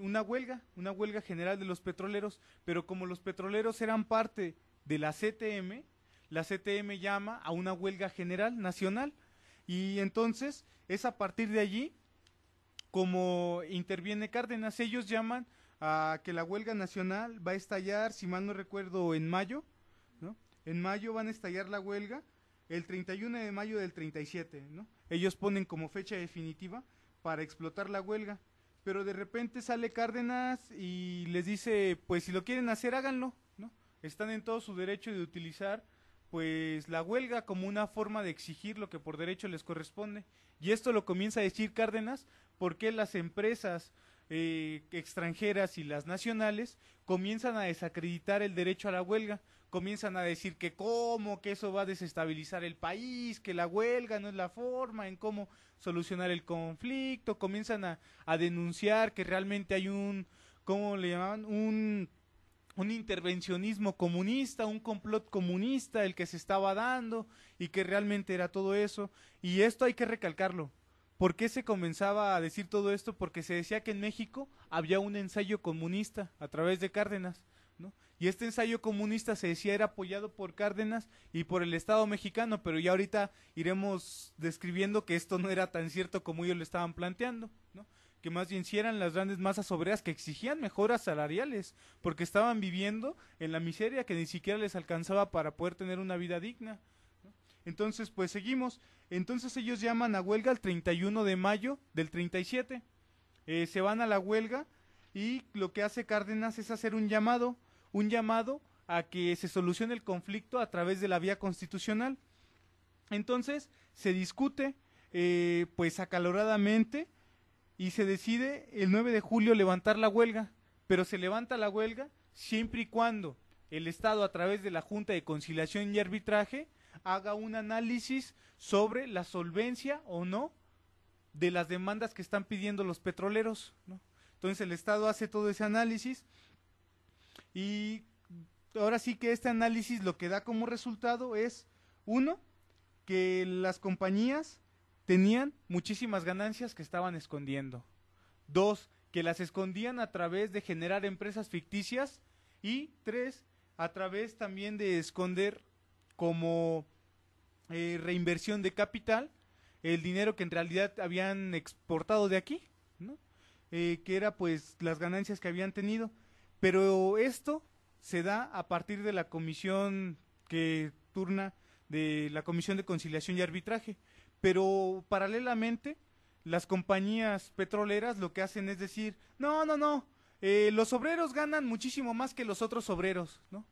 una huelga general de los petroleros, pero como los petroleros eran parte de la CTM llama a una huelga general nacional, y entonces es a partir de allí como interviene Cárdenas. Ellos llaman a que la huelga nacional va a estallar, si mal no recuerdo, en mayo, ¿no? En mayo van a estallar la huelga, el 31 de mayo del 37, ¿no? Ellos ponen como fecha definitiva para explotar la huelga, pero de repente sale Cárdenas y les dice, pues si lo quieren hacer, háganlo, ¿no? Están en todo su derecho de utilizar pues la huelga como una forma de exigir lo que por derecho les corresponde. Y esto lo comienza a decir Cárdenas porque las empresas extranjeras y las nacionales comienzan a desacreditar el derecho a la huelga, comienzan a decir que cómo, que eso va a desestabilizar el país, que la huelga no es la forma en cómo solucionar el conflicto, comienzan a denunciar que realmente hay un, ¿cómo le llamaban?, un intervencionismo comunista, un complot comunista el que se estaba dando, y que realmente era todo eso. Y esto hay que recalcarlo. ¿Por qué se comenzaba a decir todo esto? Porque se decía que en México había un ensayo comunista a través de Cárdenas, ¿no? Y este ensayo comunista se decía era apoyado por Cárdenas y por el Estado mexicano, pero ya ahorita iremos describiendo que esto no era tan cierto como ellos lo estaban planteando, ¿no? Que más bien sí eran las grandes masas obreras que exigían mejoras salariales, porque estaban viviendo en la miseria que ni siquiera les alcanzaba para poder tener una vida digna, ¿no? Entonces, pues seguimos. Entonces ellos llaman a huelga el 31 de mayo del 37. Se van a la huelga y lo que hace Cárdenas es hacer un llamado a que se solucione el conflicto a través de la vía constitucional. Entonces se discute pues acaloradamente, y se decide el 9 de julio levantar la huelga, pero se levanta la huelga siempre y cuando el Estado, a través de la Junta de Conciliación y Arbitraje, haga un análisis sobre la solvencia o no de las demandas que están pidiendo los petroleros, ¿no? Entonces el Estado hace todo ese análisis, y ahora sí que este análisis lo que da como resultado es, uno, que las compañías tenían muchísimas ganancias que estaban escondiendo. 2, que las escondían a través de generar empresas ficticias. Y 3, a través también de esconder como reinversión de capital el dinero que en realidad habían exportado de aquí, ¿no? Que era pues las ganancias que habían tenido. Pero esto se da a partir de la comisión que turna de la Comisión de Conciliación y Arbitraje. Pero paralelamente las compañías petroleras lo que hacen es decir, no, los obreros ganan muchísimo más que los otros obreros, ¿no?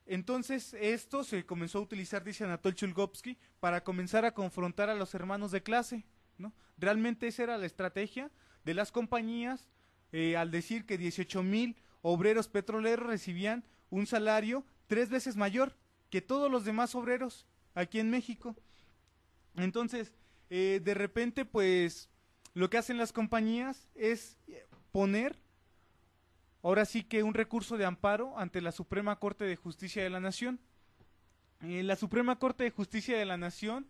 Entonces esto se comenzó a utilizar, dice Anatol Chulgovsky, para comenzar a confrontar a los hermanos de clase, ¿no? Realmente esa era la estrategia de las compañías al decir que 18,000 obreros petroleros recibían un salario 3 veces mayor que todos los demás obreros aquí en México. Entonces, de repente, pues, lo que hacen las compañías es poner, ahora sí que un recurso de amparo ante la Suprema Corte de Justicia de la Nación. La Suprema Corte de Justicia de la Nación,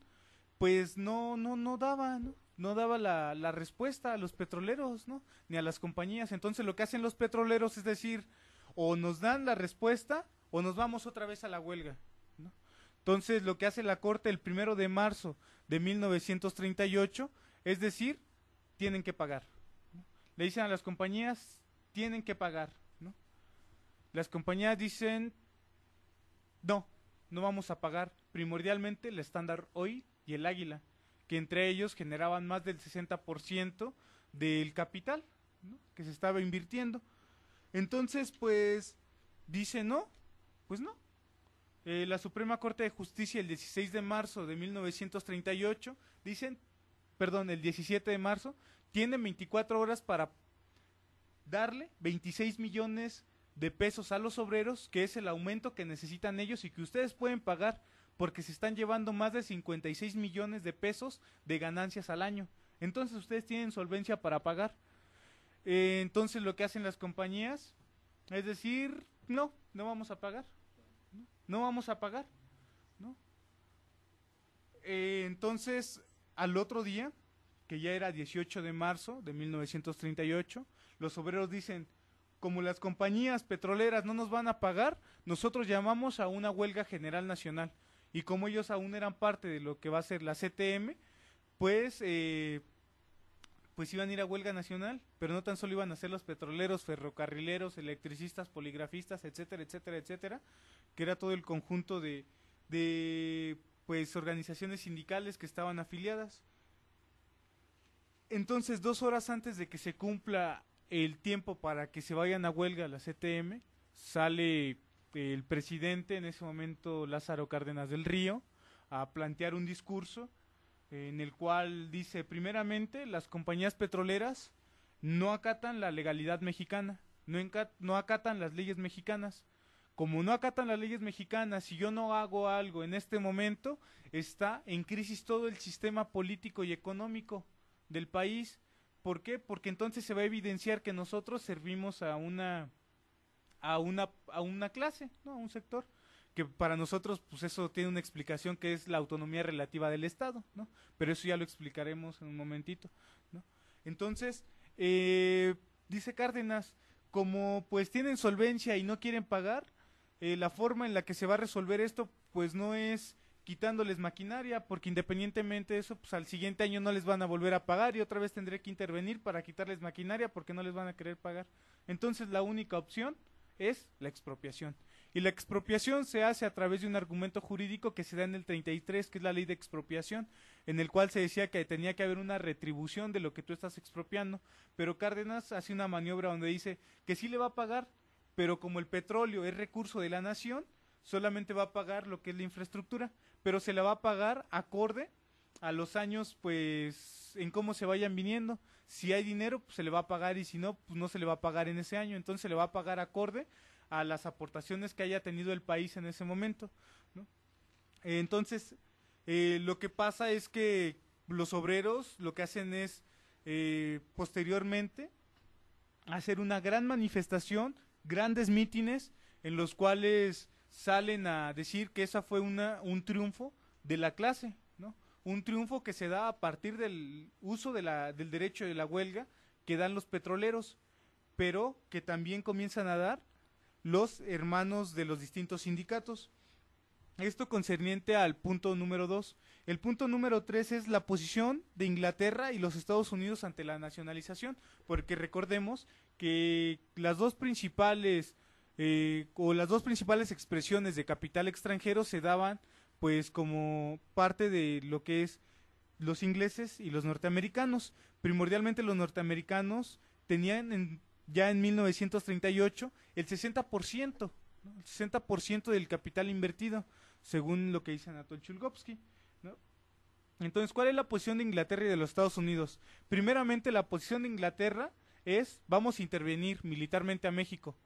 pues, no daba la respuesta a los petroleros, ¿no? Ni a las compañías. Entonces, lo que hacen los petroleros es decir, o nos dan la respuesta o nos vamos otra vez a la huelga, ¿no? Entonces, lo que hace la Corte el 1 de marzo de 1938, es decir, tienen que pagar, ¿no? Le dicen a las compañías, tienen que pagar, ¿no? Las compañías dicen, no vamos a pagar, primordialmente el Standard Oil y el Águila, que entre ellos generaban más del 60% del capital, ¿no?, que se estaba invirtiendo. Entonces, pues, dice no, pues no. La Suprema Corte de Justicia el 16 de marzo de 1938, el 17 de marzo, tienen 24 horas para darle 26 millones de pesos a los obreros, que es el aumento que necesitan ellos y que ustedes pueden pagar, porque se están llevando más de 56 millones de pesos de ganancias al año. Entonces ustedes tienen solvencia para pagar. Entonces lo que hacen las compañías es decir, no vamos a pagar. No vamos a pagar, ¿no? Entonces, al otro día, que ya era 18 de marzo de 1938, los obreros dicen, como las compañías petroleras no nos van a pagar, nosotros llamamos a una huelga general nacional. Y como ellos aún eran parte de lo que va a ser la CTM, pues iban a ir a huelga nacional, pero no tan solo iban a ser los petroleros, ferrocarrileros, electricistas, poligrafistas, etcétera, etcétera, etcétera, que era todo el conjunto de pues organizaciones sindicales que estaban afiliadas. Entonces, 2 horas antes de que se cumpla el tiempo para que se vayan a huelga a la CTM, sale el presidente, en ese momento Lázaro Cárdenas del Río, a plantear un discurso en el cual dice, primeramente, las compañías petroleras no acatan la legalidad mexicana, no acatan las leyes mexicanas. Como no acatan las leyes mexicanas, si yo no hago algo en este momento, está en crisis todo el sistema político y económico del país. ¿Por qué? Porque entonces se va a evidenciar que nosotros servimos a una clase, ¿no?, a un sector, que para nosotros pues eso tiene una explicación que es la autonomía relativa del Estado, ¿no? Pero eso ya lo explicaremos en un momentito, ¿no? Entonces, dice Cárdenas, como pues tienen solvencia y no quieren pagar, la forma en la que se va a resolver esto pues no es quitándoles maquinaria, porque independientemente de eso, pues al siguiente año no les van a volver a pagar y otra vez tendré que intervenir para quitarles maquinaria porque no les van a querer pagar. Entonces la única opción es la expropiación. Y la expropiación se hace a través de un argumento jurídico que se da en el 33, que es la ley de expropiación, en el cual se decía que tenía que haber una retribución de lo que tú estás expropiando, pero Cárdenas hace una maniobra donde dice que sí le va a pagar, pero como el petróleo es recurso de la nación, solamente va a pagar lo que es la infraestructura, pero se la va a pagar acorde a los años, pues, en cómo se vayan viniendo. Si hay dinero, pues se le va a pagar, y si no, pues no se le va a pagar en ese año, entonces se le va a pagar acorde a las aportaciones que haya tenido el país en ese momento, ¿no? Entonces, lo que pasa es que los obreros lo que hacen es, posteriormente, hacer una gran manifestación, grandes mítines, en los cuales salen a decir que esa fue un triunfo de la clase, ¿no? Un triunfo que se da a partir del uso del derecho de la huelga que dan los petroleros, pero que también comienzan a dar los hermanos de los distintos sindicatos. Esto concerniente al punto número 2. El punto número 3 es la posición de Inglaterra y los Estados Unidos ante la nacionalización, porque recordemos que las dos principales expresiones de capital extranjero se daban pues como parte de lo que es los ingleses y los norteamericanos. Primordialmente los norteamericanos tenían ya en 1938 el 60%, ¿no? El 60% del capital invertido, según lo que dice Anatol Chulkovsky, ¿no? Entonces, ¿cuál es la posición de Inglaterra y de los Estados Unidos? Primeramente, la posición de Inglaterra es: vamos a intervenir militarmente a México.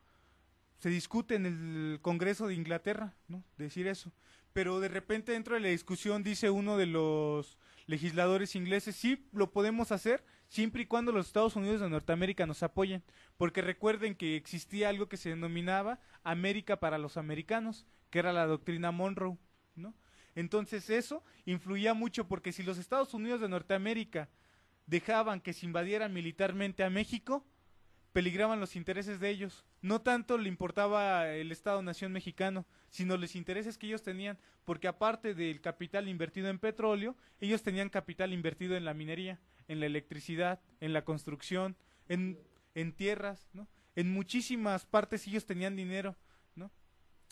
Se discute en el Congreso de Inglaterra, ¿no?, decir eso. Pero de repente dentro de la discusión dice uno de los legisladores ingleses: sí, lo podemos hacer siempre y cuando los Estados Unidos de Norteamérica nos apoyen, porque recuerden que existía algo que se denominaba América para los americanos, que era la doctrina Monroe, ¿no? Entonces eso influía mucho, porque si los Estados Unidos de Norteamérica dejaban que se invadiera militarmente a México, peligraban los intereses de ellos. No tanto le importaba el Estado-Nación mexicano, sino los intereses que ellos tenían, porque aparte del capital invertido en petróleo, ellos tenían capital invertido en la minería, en la electricidad, en la construcción, en tierras, ¿no? En muchísimas partes ellos tenían dinero, ¿no?,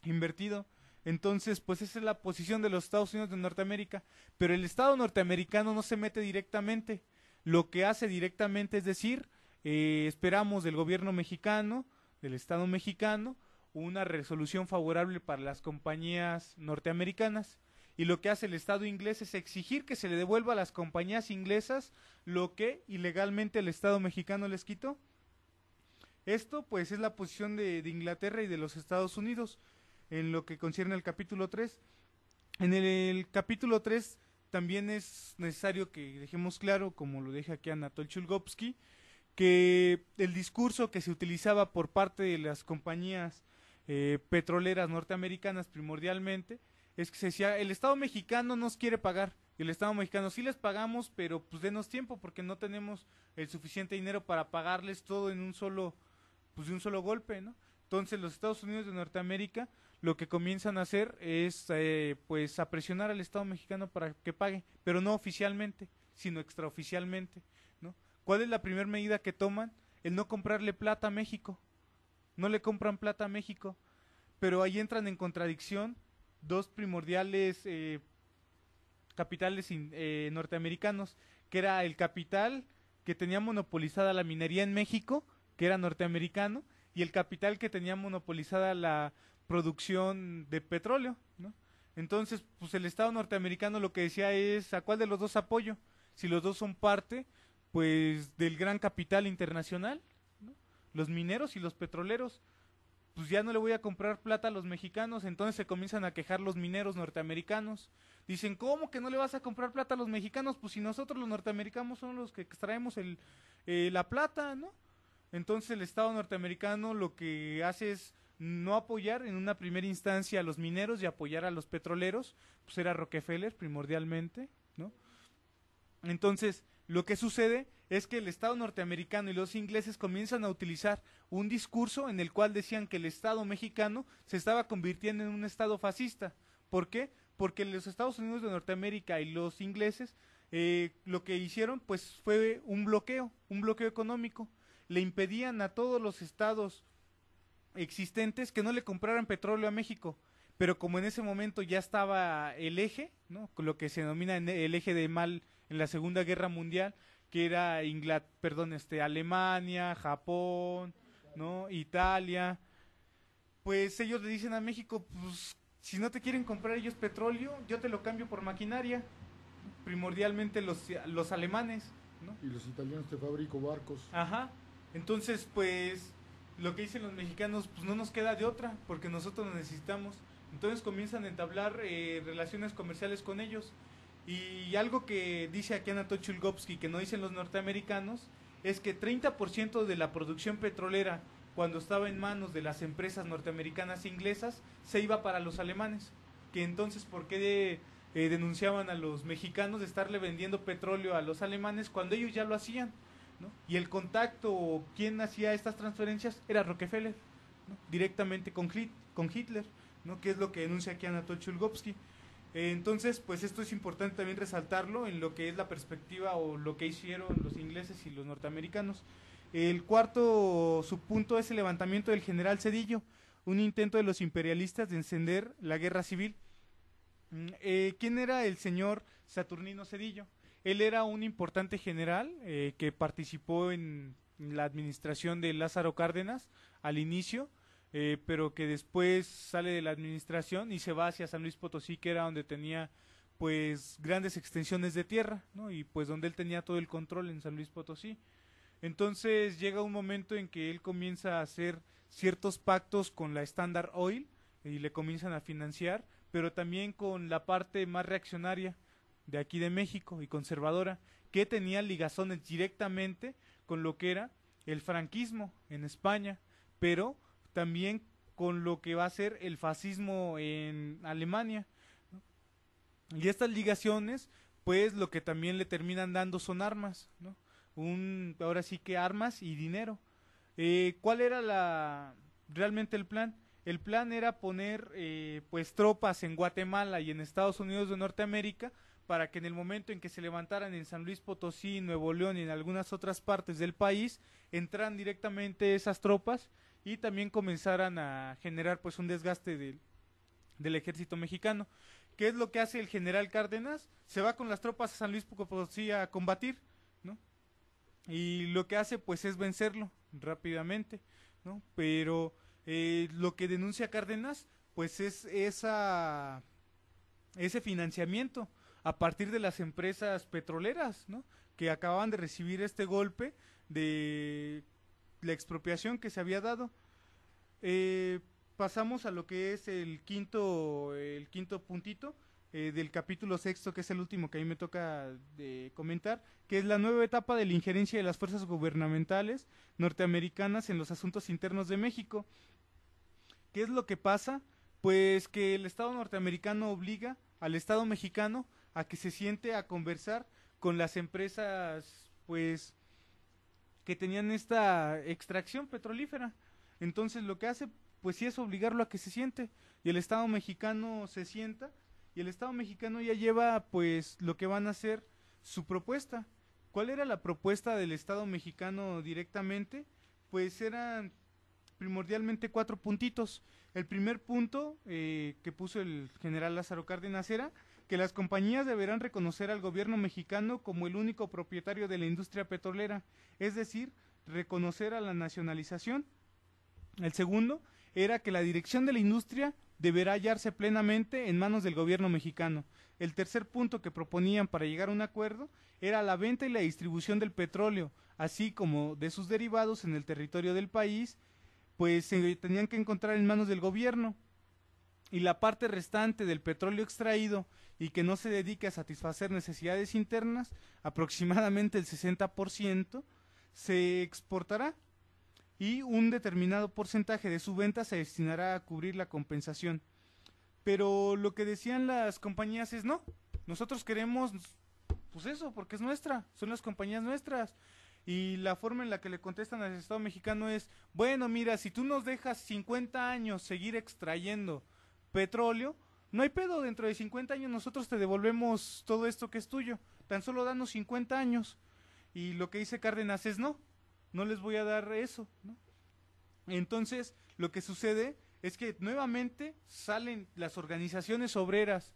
invertido. Entonces, pues esa es la posición de los Estados Unidos de Norteamérica. Pero el Estado norteamericano no se mete directamente. Lo que hace directamente es decir, esperamos del gobierno mexicano, del Estado mexicano, una resolución favorable para las compañías norteamericanas. Y lo que hace el Estado inglés es exigir que se le devuelva a las compañías inglesas lo que ilegalmente el Estado mexicano les quitó. Esto pues es la posición de Inglaterra y de los Estados Unidos en lo que concierne al capítulo 3. En el capítulo 3 también es necesario que dejemos claro, como lo deja aquí Anatol Chulkovsky, que el discurso que se utilizaba por parte de las compañías petroleras norteamericanas primordialmente es que se decía: el Estado mexicano nos quiere pagar, y el Estado mexicano: sí les pagamos, pero pues denos tiempo, porque no tenemos el suficiente dinero para pagarles todo en un solo, pues de un solo golpe, ¿no? Entonces los Estados Unidos de Norteamérica lo que comienzan a hacer es pues a presionar al Estado mexicano para que pague, pero no oficialmente, sino extraoficialmente, ¿no? ¿Cuál es la primera medida que toman? El no comprarle plata a México. No le compran plata a México, pero ahí entran en contradicción dos primordiales capitales norteamericanos, que era el capital que tenía monopolizada la minería en México, que era norteamericano, y el capital que tenía monopolizada la producción de petróleo, ¿no? Entonces, pues el Estado norteamericano lo que decía es: ¿a cuál de los dos apoyo? Si los dos son parte, pues, del gran capital internacional, ¿no? Los mineros y los petroleros, pues ya no le voy a comprar plata a los mexicanos. Entonces se comienzan a quejar los mineros norteamericanos. Dicen: ¿cómo que no le vas a comprar plata a los mexicanos? Pues si nosotros los norteamericanos somos los que extraemos la plata, ¿no? Entonces el Estado norteamericano lo que hace es no apoyar en una primera instancia a los mineros y apoyar a los petroleros. Pues era Rockefeller primordialmente, ¿no? Entonces lo que sucede es que el Estado norteamericano y los ingleses comienzan a utilizar un discurso en el cual decían que el Estado mexicano se estaba convirtiendo en un Estado fascista. ¿Por qué? Porque los Estados Unidos de Norteamérica y los ingleses lo que hicieron pues fue un bloqueo económico. Le impedían a todos los estados existentes que no le compraran petróleo a México, pero como en ese momento ya estaba el eje, ¿no?, lo que se denomina el eje de mal en la Segunda Guerra Mundial, que era Alemania, Japón, ¿no?, Italia, pues ellos le dicen a México: pues si no te quieren comprar ellos petróleo, yo te lo cambio por maquinaria, primordialmente los alemanes, ¿no? Y los italianos te fabrico barcos. Ajá. Entonces, pues, lo que dicen los mexicanos: pues no nos queda de otra, porque nosotros lo necesitamos. Entonces comienzan a entablar relaciones comerciales con ellos. Y algo que dice aquí Anatol Chulkovsky, que no dicen los norteamericanos, es que 30% de la producción petrolera, cuando estaba en manos de las empresas norteamericanas e inglesas, se iba para los alemanes. Que entonces, ¿por qué denunciaban a los mexicanos de estarle vendiendo petróleo a los alemanes cuando ellos ya lo hacían, ¿no? Y el contacto, o quien hacía estas transferencias, era Rockefeller, ¿no? Directamente con Hitler, ¿no? Que es lo que denuncia aquí Anatol Chulgovsky. Entonces, pues esto es importante también resaltarlo en lo que es la perspectiva o lo que hicieron los ingleses y los norteamericanos. El cuarto subpunto es el levantamiento del general Zedillo, un intento de los imperialistas de encender la guerra civil. ¿Quién era el señor Saturnino Zedillo? Él era un importante general que participó en la administración de Lázaro Cárdenas al inicio, pero que después sale de la administración y se va hacia San Luis Potosí, que era donde tenía pues grandes extensiones de tierra, ¿no? Y pues donde él tenía todo el control en San Luis Potosí. Entonces llega un momento en que él comienza a hacer ciertos pactos con la Standard Oil y le comienzan a financiar, pero también con la parte más reaccionaria de aquí de México y conservadora, que tenía ligazones directamente con lo que era el franquismo en España, pero también con lo que va a ser el fascismo en Alemania, ¿no? Y estas ligaciones, pues lo que también le terminan dando son armas, ¿no? Ahora sí que armas y dinero. ¿Cuál era realmente el plan? El plan era poner pues tropas en Guatemala y en Estados Unidos de Norteamérica para que en el momento en que se levantaran en San Luis Potosí, Nuevo León y en algunas otras partes del país, entraran directamente esas tropas y también comenzaran a generar pues un desgaste del ejército mexicano. ¿Qué es lo que hace el general Cárdenas? Se va con las tropas a San Luis Potosí a combatir, ¿no? Y lo que hace pues es vencerlo rápidamente, ¿no? Pero lo que denuncia Cárdenas pues es ese financiamiento a partir de las empresas petroleras, ¿no? Que acababan de recibir este golpe de la expropiación que se había dado. Pasamos a lo que es el quinto puntito del capítulo sexto, que es el último que a mí me toca de comentar, que es la nueva etapa de la injerencia de las fuerzas gubernamentales norteamericanas en los asuntos internos de México. ¿Qué es lo que pasa? Pues que el Estado norteamericano obliga al Estado mexicano a que se siente a conversar con las empresas, pues, que tenían esta extracción petrolífera. Entonces lo que hace, pues sí, es obligarlo a que se siente, y el Estado mexicano se sienta, y el Estado mexicano ya lleva, pues, lo que van a hacer su propuesta. ¿Cuál era la propuesta del Estado mexicano directamente? Pues eran primordialmente 4 puntitos. El primer punto que puso el general Lázaro Cárdenas era que las compañías deberán reconocer al gobierno mexicano como el único propietario de la industria petrolera, es decir, reconocer a la nacionalización. El segundo era que la dirección de la industria deberá hallarse plenamente en manos del gobierno mexicano. El tercer punto que proponían para llegar a un acuerdo era la venta y la distribución del petróleo, así como de sus derivados en el territorio del país, pues se tenían que encontrar en manos del gobierno. Y la parte restante del petróleo extraído y que no se dedique a satisfacer necesidades internas, aproximadamente el 60%, se exportará y un determinado porcentaje de su venta se destinará a cubrir la compensación. Pero lo que decían las compañías es no, nosotros queremos pues eso, porque es nuestra, son las compañías nuestras. Y la forma en la que le contestan al Estado mexicano es, bueno, mira, si tú nos dejas 50 años seguir extrayendo petróleo, no hay pedo, dentro de 50 años nosotros te devolvemos todo esto que es tuyo, tan solo danos 50 años. Y lo que dice Cárdenas es no les voy a dar eso, ¿no? Entonces, lo que sucede es que nuevamente salen las organizaciones obreras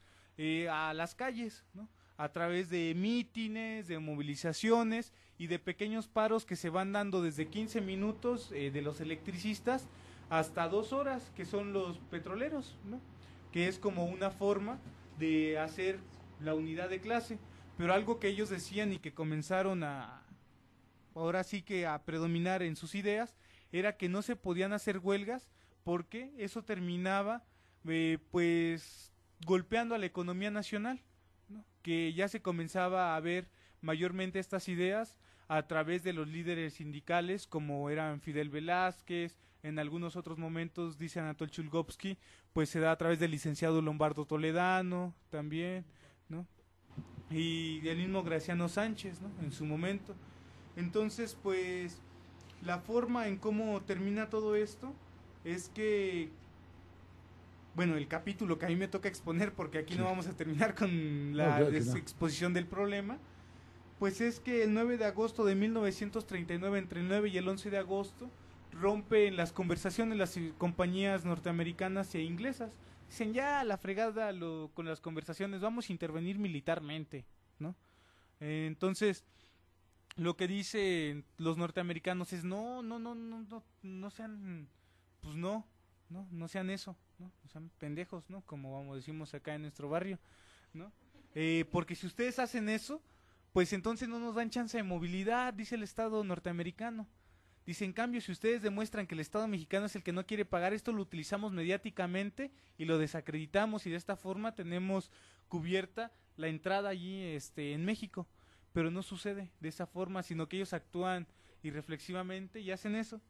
a las calles, ¿no? A través de mítines, de movilizaciones y de pequeños paros que se van dando desde 15 minutos de los electricistas hasta 2 horas, que son los petroleros, ¿no? Que es como una forma de hacer la unidad de clase. Pero algo que ellos decían y que comenzaron ahora sí que a predominar en sus ideas, era que no se podían hacer huelgas porque eso terminaba pues golpeando a la economía nacional, ¿no? Que ya se comenzaba a ver mayormente estas ideas a través de los líderes sindicales como eran Fidel Velázquez, en algunos otros momentos, dice Anatol Chulgovsky, pues se da a través del licenciado Lombardo Toledano también, y el mismo Graciano Sánchez, ¿no? En su momento. Entonces, pues, la forma en cómo termina todo esto es que, bueno, el capítulo que a mí me toca exponer, porque aquí no vamos a terminar con la exposición del problema, pues es que el 9 de agosto de 1939, entre el 9 y el 11 de agosto, rompen las conversaciones las compañías norteamericanas e inglesas. Dicen, ya, la fregada con las conversaciones, vamos a intervenir militarmente, ¿no? Entonces, lo que dicen los norteamericanos es, no sean, pues no sean eso, ¿no? No sean pendejos, ¿no? Como decimos acá en nuestro barrio, ¿no? Porque si ustedes hacen eso, pues entonces no nos dan chance de movilidad, dice el Estado norteamericano. Dice, en cambio, si ustedes demuestran que el Estado mexicano es el que no quiere pagar esto, lo utilizamos mediáticamente y lo desacreditamos, y de esta forma tenemos cubierta la entrada allí en México. Pero no sucede de esa forma, sino que ellos actúan irreflexivamente y hacen eso.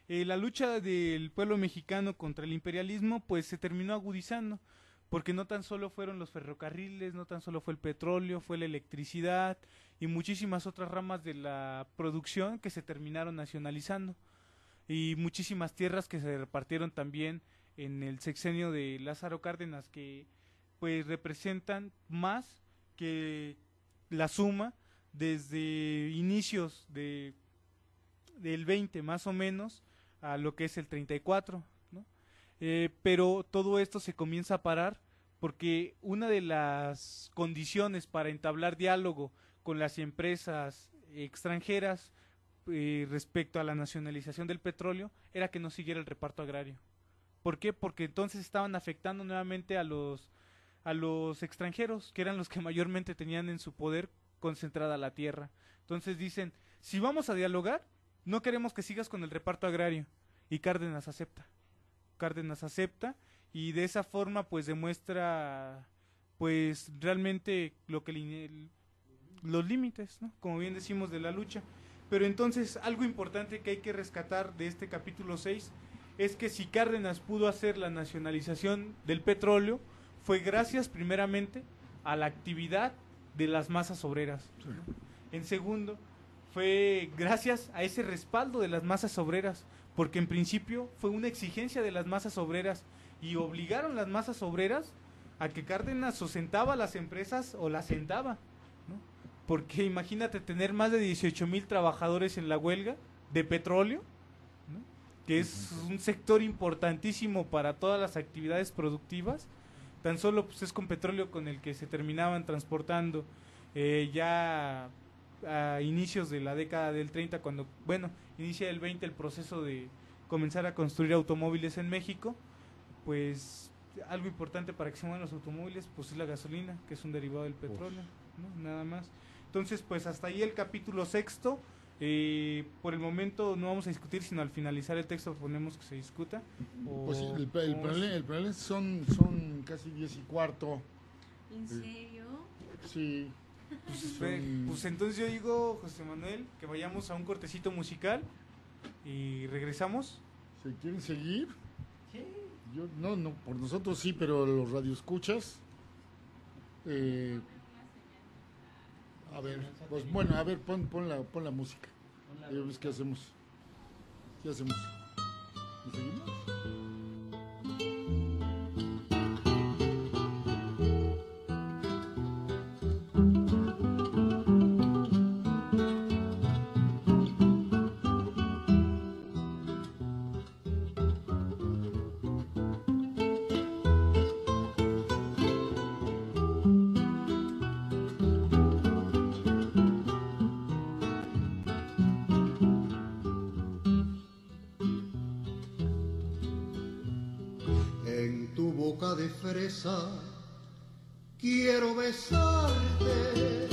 La lucha del pueblo mexicano contra el imperialismo pues se terminó agudizando, porque no tan solo fueron los ferrocarriles, no tan solo fue el petróleo, fue la electricidad y muchísimas otras ramas de la producción que se terminaron nacionalizando, y muchísimas tierras que se repartieron también en el sexenio de Lázaro Cárdenas, que pues representan más que la suma desde inicios del 20 más o menos a lo que es el 34, ¿no? Pero todo esto se comienza a parar porque una de las condiciones para entablar diálogo con las empresas extranjeras respecto a la nacionalización del petróleo era que no siguiera el reparto agrario. ¿Por qué? Porque entonces estaban afectando nuevamente a los extranjeros, que eran los que mayormente tenían en su poder concentrada la tierra. Entonces dicen, si vamos a dialogar, no queremos que sigas con el reparto agrario. Y Cárdenas acepta. Y de esa forma pues demuestra pues realmente lo que los límites, ¿no? Como bien decimos, de la lucha. Pero entonces algo importante que hay que rescatar de este capítulo 6 es que si Cárdenas pudo hacer la nacionalización del petróleo, fue gracias primeramente a la actividad de las masas obreras. En segundo, fue gracias a ese respaldo de las masas obreras, porque en principio fue una exigencia de las masas obreras y obligaron las masas obreras a que Cárdenas o sentaba a las empresas o las sentaba, ¿no? Porque imagínate tener más de 18,000 trabajadores en la huelga de petróleo, ¿no? Que es un sector importantísimo para todas las actividades productivas. Tan solo pues es con petróleo con el que se terminaban transportando ya a inicios de la década del 30, cuando, inicia el 20 el proceso de comenzar a construir automóviles en México. Pues algo importante para que se muevan los automóviles pues es la gasolina, que es un derivado del petróleo, ¿no? Nada más. Entonces pues hasta ahí el capítulo 6. Por el momento no vamos a discutir, sino al finalizar el texto proponemos que se discuta. Pues sí, el problema son casi 10:15. ¿En serio? Sí. Pues entonces yo digo, José Manuel, que vayamos a un cortecito musical y regresamos. ¿Se quieren seguir? Sí. Yo, no, por nosotros sí, pero los radioescuchas. A ver, pues bueno, a ver, pon la música. ¿Qué hacemos? ¿Qué hacemos? ¿Y seguimos? De fresa quiero besarte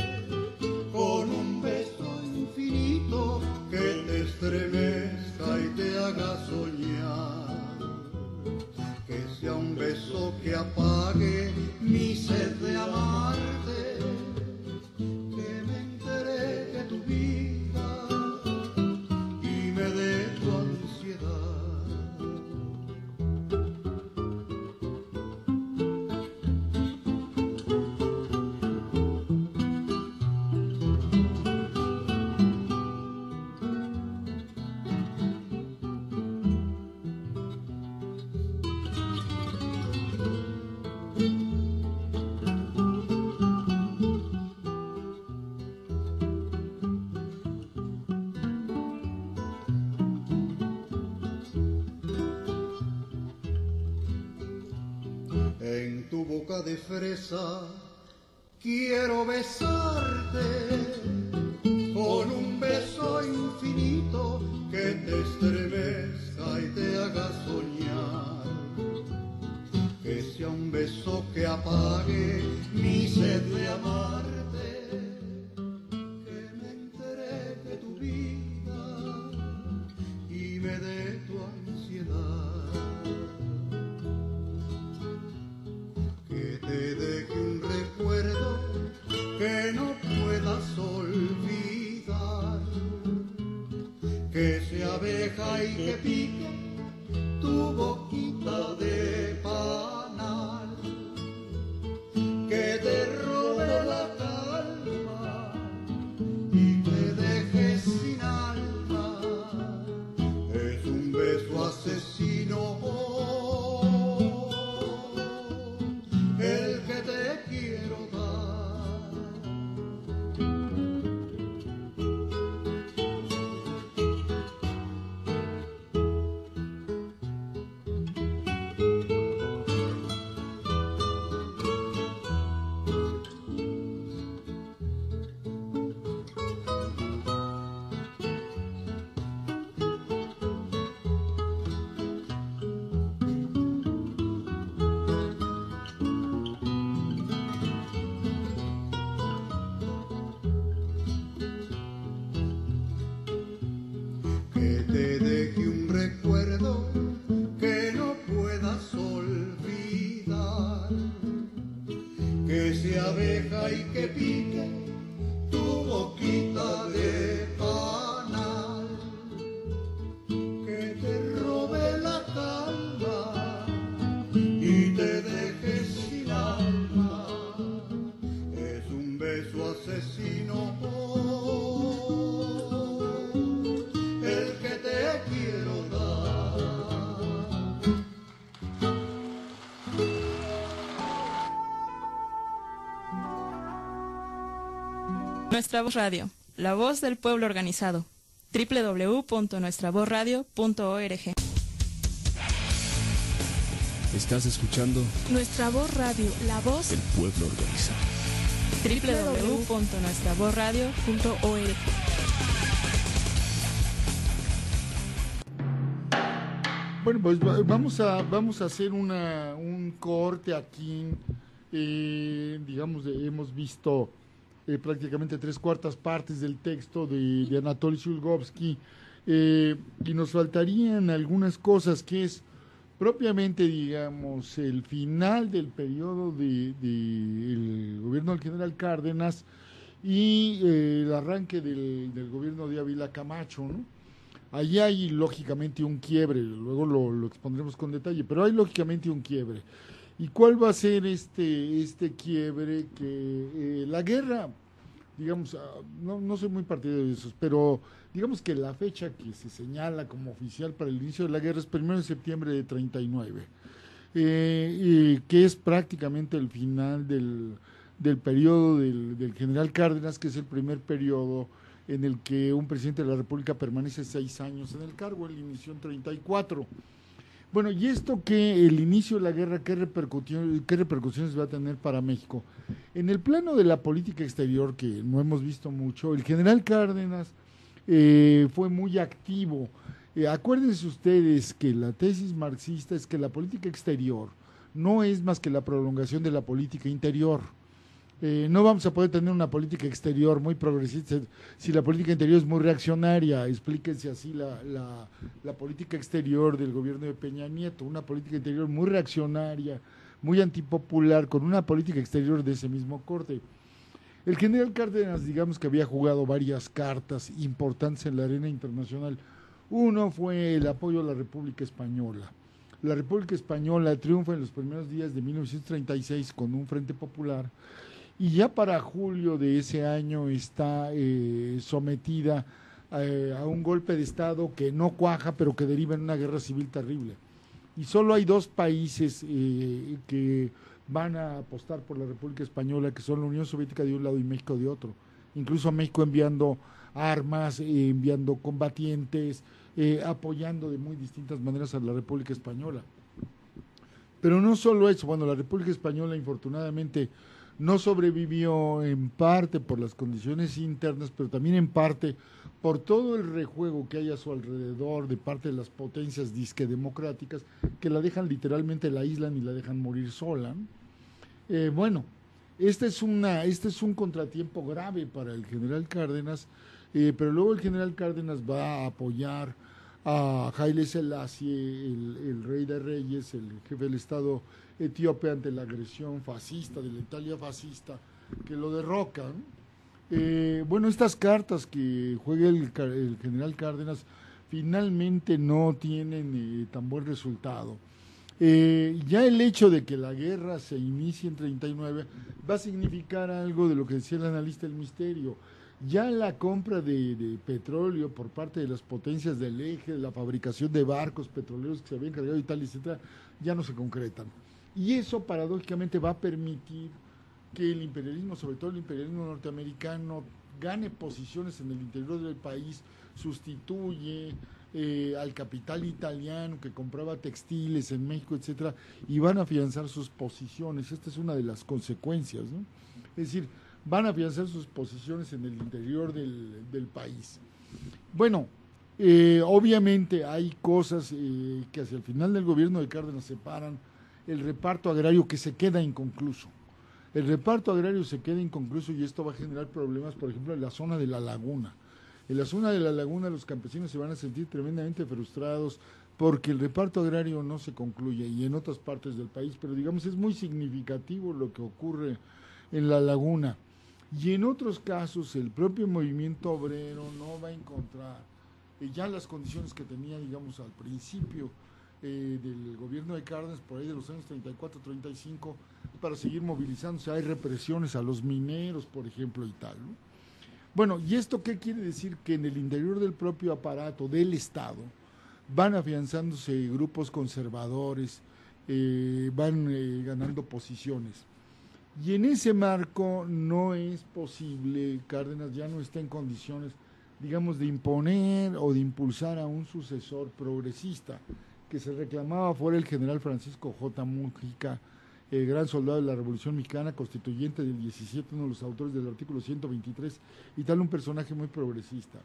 con un beso infinito que te estremezca y te haga soñar, que sea un beso que apague mi sed de amarte, que me entregue tu vida y me dé tu ansiedad. boca de fresa, quiero besarte con un beso infinito que te estremezca y te haga soñar. Que sea un beso que apague mi sed de amarte, que me entregue tu vida y me dé tu ansiedad. Que te deje un recuerdo que no puedas olvidar, que sea abeja y que pique tu boquita de panal, que te robe la calma y te deje sin alma. Es un beso asesino el que te quiero dar. Que te deje un recuerdo que no puedas olvidar, que sea abeja y que pique tu boquita de panal, que te robe la calma y te deje sin alma. Es un beso asesino el que te quiero dar. Nuestra Voz Radio, la voz del pueblo organizado. www.nuestravozradio.org. Estás escuchando Nuestra Voz Radio, la voz El Pueblo Organizado. www.nuestravozradio.org. Bueno, pues vamos a hacer un corte aquí. Digamos, hemos visto prácticamente 3/4 partes del texto de Anatoly Shulgovsky, y nos faltarían algunas cosas, que es propiamente, digamos, el final del periodo del gobierno del general Cárdenas y el arranque del gobierno de Ávila Camacho, ¿no? Allí hay lógicamente un quiebre, luego lo expondremos con detalle, pero hay lógicamente un quiebre. ¿Y cuál va a ser este quiebre? Que la guerra, digamos, no soy muy partidario de esos, pero digamos que la fecha que se señala como oficial para el inicio de la guerra es 1 de septiembre de 39, que es prácticamente el final del periodo del general Cárdenas, que es el primer periodo en el que un presidente de la República permanece 6 años en el cargo. Él inició en 34. Bueno, ¿y esto qué? El inicio de la guerra, ¿qué repercusiones va a tener para México? En el plano de la política exterior, que no hemos visto mucho, el general Cárdenas fue muy activo. Acuérdense ustedes que la tesis marxista es que la política exterior no es más que la prolongación de la política interior. No vamos a poder tener una política exterior muy progresista si la política interior es muy reaccionaria. Explíquense así la política exterior del gobierno de Peña Nieto, una política interior muy reaccionaria, muy antipopular, con una política exterior de ese mismo corte. El general Cárdenas, digamos que había jugado varias cartas importantes en la arena internacional. Uno fue el apoyo a la República Española. La República Española triunfa en los primeros días de 1936 con un frente popular, y ya para julio de ese año está sometida a un golpe de Estado que no cuaja, pero que deriva en una guerra civil terrible. Y solo hay 2 países que van a apostar por la República Española, que son la Unión Soviética de un lado y México de otro. Incluso México enviando armas, enviando combatientes, apoyando de muy distintas maneras a la República Española. Pero no solo eso, bueno, la República Española infortunadamente no sobrevivió en parte por las condiciones internas, pero también en parte por todo el rejuego que hay a su alrededor de parte de las potencias disque democráticas que la dejan literalmente, la aíslan y la dejan morir sola. Bueno, este es un contratiempo grave para el general Cárdenas, pero luego el general Cárdenas va a apoyar a Haile Selassie, el rey de reyes, el jefe del Estado etíope, ante la agresión fascista de la Italia fascista que lo derroca, ¿no? Bueno, estas cartas que juega el general Cárdenas finalmente no tienen tan buen resultado. Ya el hecho de que la guerra se inicie en 39 va a significar algo de lo que decía el analista del misterio. Ya la compra de petróleo por parte de las potencias del eje, la fabricación de barcos petroleros que se habían cargado y tal, etcétera, ya no se concretan. Y eso paradójicamente va a permitir que el imperialismo, sobre todo el imperialismo norteamericano, gane posiciones en el interior del país, sustituye al capital italiano que compraba textiles en México, etcétera, y van a afianzar sus posiciones. Esta es una de las consecuencias, ¿no? Es decir, van a afianzar sus posiciones en el interior del país. Bueno, obviamente hay cosas que hacia el final del gobierno de Cárdenas separan el reparto agrario, que se queda inconcluso. El reparto agrario se queda inconcluso y esto va a generar problemas, por ejemplo, en la zona de la laguna. En la zona de la laguna los campesinos se van a sentir tremendamente frustrados porque el reparto agrario no se concluye, y en otras partes del país, pero digamos es muy significativo lo que ocurre en la laguna. Y en otros casos el propio movimiento obrero no va a encontrar ya las condiciones que tenía, digamos, al principio del gobierno de Cárdenas, por ahí de los años 34-35, para seguir movilizándose. Hay represiones a los mineros, por ejemplo, y tal, ¿no? Bueno, ¿y esto qué quiere decir? Que en el interior del propio aparato del Estado van afianzándose grupos conservadores, van ganando posiciones. Y en ese marco no es posible, Cárdenas ya no está en condiciones, digamos, de imponer o de impulsar a un sucesor progresista, que se reclamaba fuera el general Francisco J. Mújica, el gran soldado de la Revolución Mexicana, constituyente del 17, uno de los autores del artículo 123, y tal, un personaje muy progresista.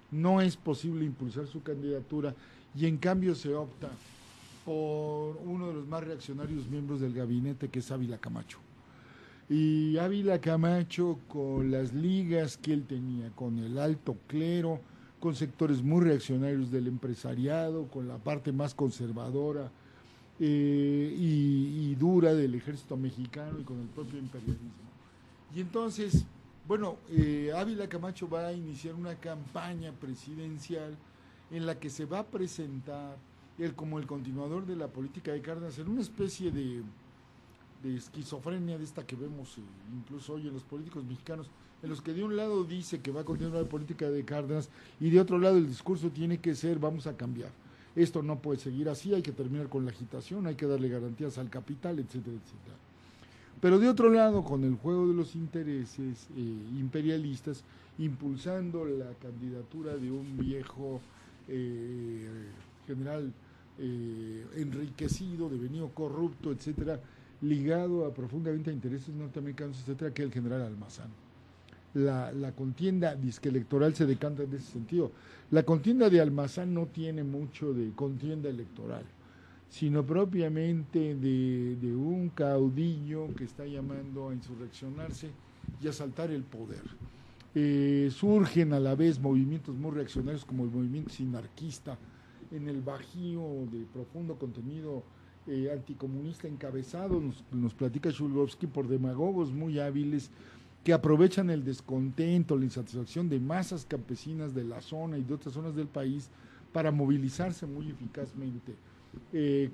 No es posible impulsar su candidatura y en cambio se opta por uno de los más reaccionarios miembros del gabinete, que es Ávila Camacho. Y Ávila Camacho, con las ligas que él tenía con el alto clero, con sectores muy reaccionarios del empresariado, con la parte más conservadora y dura del ejército mexicano y con el propio imperialismo. Y entonces, bueno, Ávila Camacho va a iniciar una campaña presidencial en la que se va a presentar él como el continuador de la política de Cárdenas, en una especie de esquizofrenia de esta que vemos incluso hoy en los políticos mexicanos, en los que de un lado dice que va a continuar la política de Cárdenas y de otro lado el discurso tiene que ser: vamos a cambiar, esto no puede seguir así, hay que terminar con la agitación, hay que darle garantías al capital, etcétera, etcétera. Pero de otro lado, con el juego de los intereses imperialistas, impulsando la candidatura de un viejo general enriquecido, devenido corrupto, etcétera, ligado profundamente a intereses norteamericanos, etcétera, que el general Almazán. La contienda disque electoral se decanta en ese sentido. La contienda de Almazán no tiene mucho de contienda electoral, sino propiamente de un caudillo que está llamando a insurreccionarse y a asaltar el poder. Surgen a la vez movimientos muy reaccionarios como el movimiento sinarquista en el Bajío, de profundo contenido anticomunista, encabezado, nos platica Shulgovsky, por demagogos muy hábiles que aprovechan el descontento, la insatisfacción de masas campesinas de la zona y de otras zonas del país para movilizarse muy eficazmente,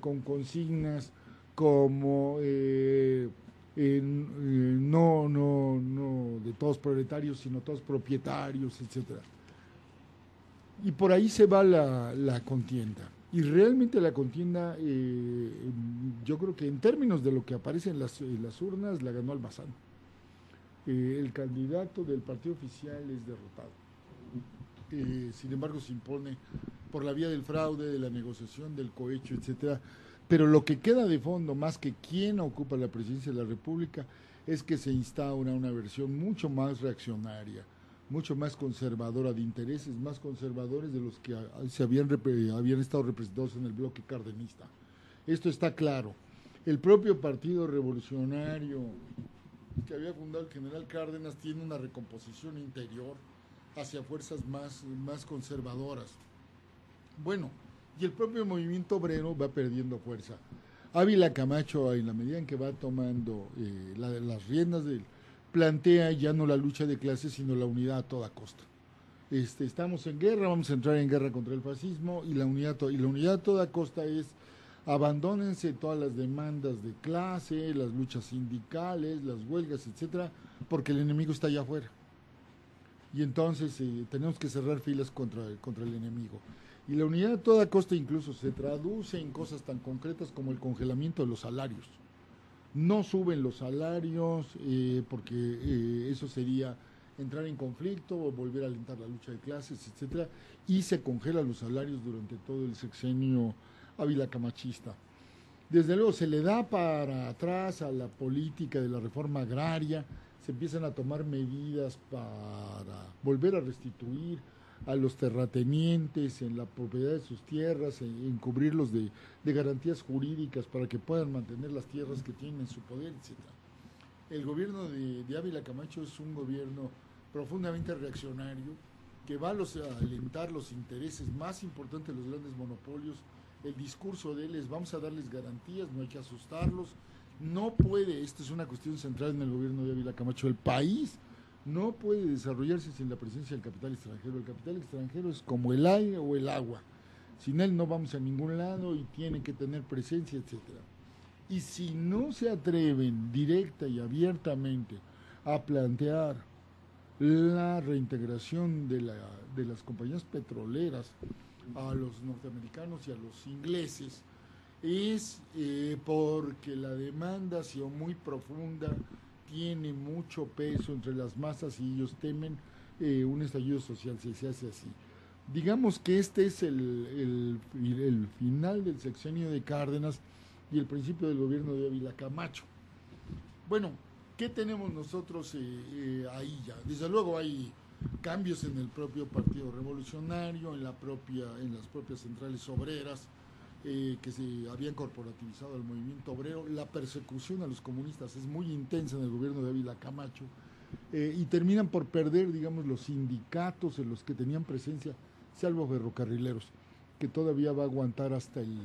con consignas como no de todos proletarios, sino todos propietarios, etcétera. Y por ahí se va la contienda. Y realmente la contienda, yo creo que en términos de lo que aparece en las urnas, la ganó Almazán. El candidato del partido oficial es derrotado. Sin embargo, se impone por la vía del fraude, de la negociación, del cohecho, etcétera, Pero lo que queda de fondo, más que quién ocupa la presidencia de la República, es que se instaura una versión mucho más reaccionaria, mucho más conservadora, de intereses más conservadores de los que habían estado representados en el bloque cardenista. Esto está claro. El propio Partido Revolucionario que había fundado el general Cárdenas tiene una recomposición interior hacia fuerzas más conservadoras. Bueno, y el propio movimiento obrero va perdiendo fuerza. Ávila Camacho, en la medida en que va tomando las riendas plantea ya no la lucha de clases, sino la unidad a toda costa. Estamos en guerra, vamos a entrar en guerra contra el fascismo, y la unidad a toda costa es: abandónense todas las demandas de clase, las luchas sindicales, las huelgas, etcétera, porque el enemigo está allá afuera. Y entonces tenemos que cerrar filas contra el enemigo. Y la unidad a toda costa incluso se traduce en cosas tan concretas como el congelamiento de los salarios. No suben los salarios porque eso sería entrar en conflicto o volver a alentar la lucha de clases, etcétera, y se congelan los salarios durante todo el sexenio Ávila Camachista. Desde luego se le da para atrás a la política de la reforma agraria, se empiezan a tomar medidas para volver a restituir a los terratenientes en la propiedad de sus tierras, en cubrirlos de garantías jurídicas para que puedan mantener las tierras que tienen en su poder, etc. El gobierno de Ávila Camacho es un gobierno profundamente reaccionario que va a alentar los intereses más importantes de los grandes monopolios. El discurso de él es: vamos a darles garantías, no hay que asustarlos. No puede, esta es una cuestión central en el gobierno de Ávila Camacho, el país no puede desarrollarse sin la presencia del capital extranjero. El capital extranjero es como el aire o el agua. Sin él no vamos a ningún lado y tiene que tener presencia, etcétera. Y si no se atreven directa y abiertamente a plantear la reintegración de las compañías petroleras a los norteamericanos y a los ingleses, es porque la demanda ha sido muy profunda, tiene mucho peso entre las masas y ellos temen un estallido social si se hace así. Digamos que este es el final del sexenio de Cárdenas y el principio del gobierno de Ávila Camacho. Bueno, ¿qué tenemos nosotros ahí ya? Desde luego hay cambios en el propio Partido Revolucionario, en las propias centrales obreras, que se habían corporativizado al movimiento obrero. La persecución a los comunistas es muy intensa en el gobierno de Ávila Camacho, y terminan por perder, digamos, los sindicatos en los que tenían presencia, salvo ferrocarrileros, que todavía va a aguantar hasta el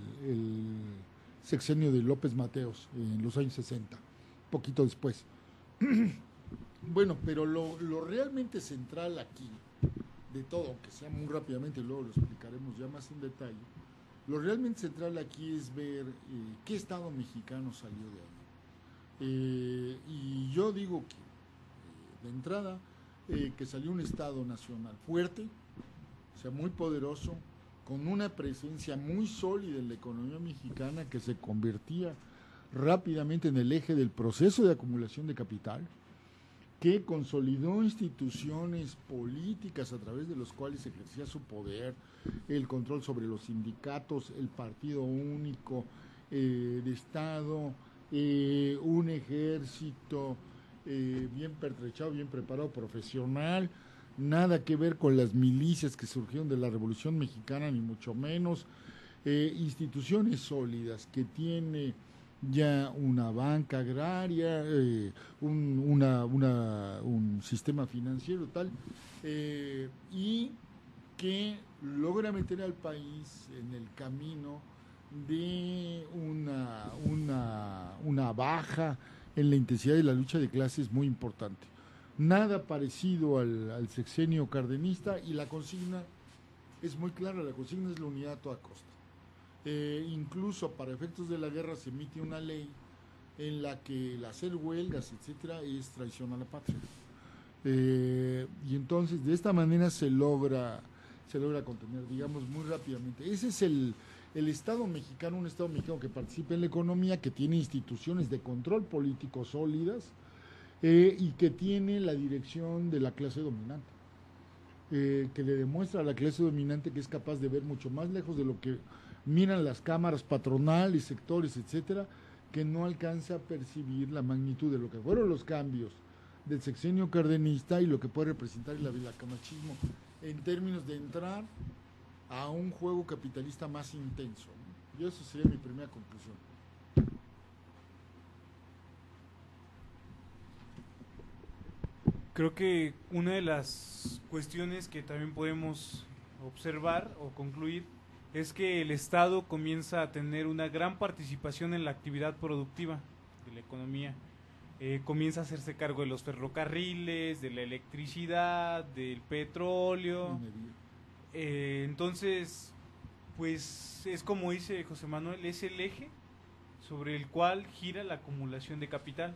sexenio de López Mateos en los años 60, poquito después. Bueno, pero lo realmente central aquí de todo, aunque sea muy rápidamente, luego lo explicaremos ya más en detalle, lo realmente central aquí es ver qué Estado mexicano salió de ahí. Y yo digo que, de entrada, que salió un Estado nacional fuerte, o sea, muy poderoso, con una presencia muy sólida en la economía mexicana, que se convertía rápidamente en el eje del proceso de acumulación de capital, que consolidó instituciones políticas a través de los cuales ejercía su poder, el control sobre los sindicatos, el partido único de Estado, un ejército bien pertrechado, bien preparado, profesional, nada que ver con las milicias que surgieron de la Revolución Mexicana, ni mucho menos, instituciones sólidas que tiene ya una banca agraria, un sistema financiero tal, y que logra meter al país en el camino de una baja en la intensidad de la lucha de clases muy importante. Nada parecido al sexenio cardenista, y la consigna es muy clara, la consigna es la unidad a toda costa. Incluso para efectos de la guerra se emite una ley en la que el hacer huelgas, etcétera, es traición a la patria. Y entonces de esta manera se logra contener, digamos, muy rápidamente. Ese es el Estado mexicano, un Estado mexicano que participa en la economía, que tiene instituciones de control político sólidas, y que tiene la dirección de la clase dominante, que le demuestra a la clase dominante que es capaz de ver mucho más lejos de lo que miran las cámaras patronales, sectores, etcétera, que no alcanza a percibir la magnitud de lo que fueron los cambios del sexenio cardenista y lo que puede representar el avilacamachismo en términos de entrar a un juego capitalista más intenso, ¿no? Y eso sería mi primera conclusión. Creo que una de las cuestiones que también podemos observar o concluir es que el Estado comienza a tener una gran participación en la actividad productiva de la economía. Comienza a hacerse cargo de los ferrocarriles, de la electricidad, del petróleo. Entonces, pues es como dice José Manuel, es el eje sobre el cual gira la acumulación de capital.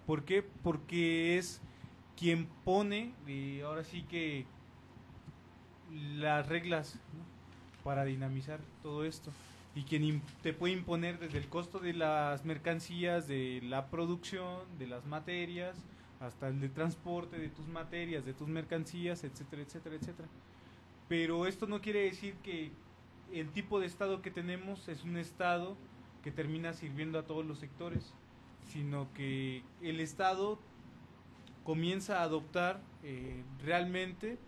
¿Por qué? Porque es quien pone, ahora sí que las reglas, ¿no?, para dinamizar todo esto, y quien te puede imponer desde el costo de las mercancías, de la producción, de las materias, hasta el de transporte de tus materias, de tus mercancías, etcétera, etcétera, etcétera. Pero esto no quiere decir que el tipo de Estado que tenemos es un Estado que termina sirviendo a todos los sectores, sino que el Estado comienza a adoptar realmente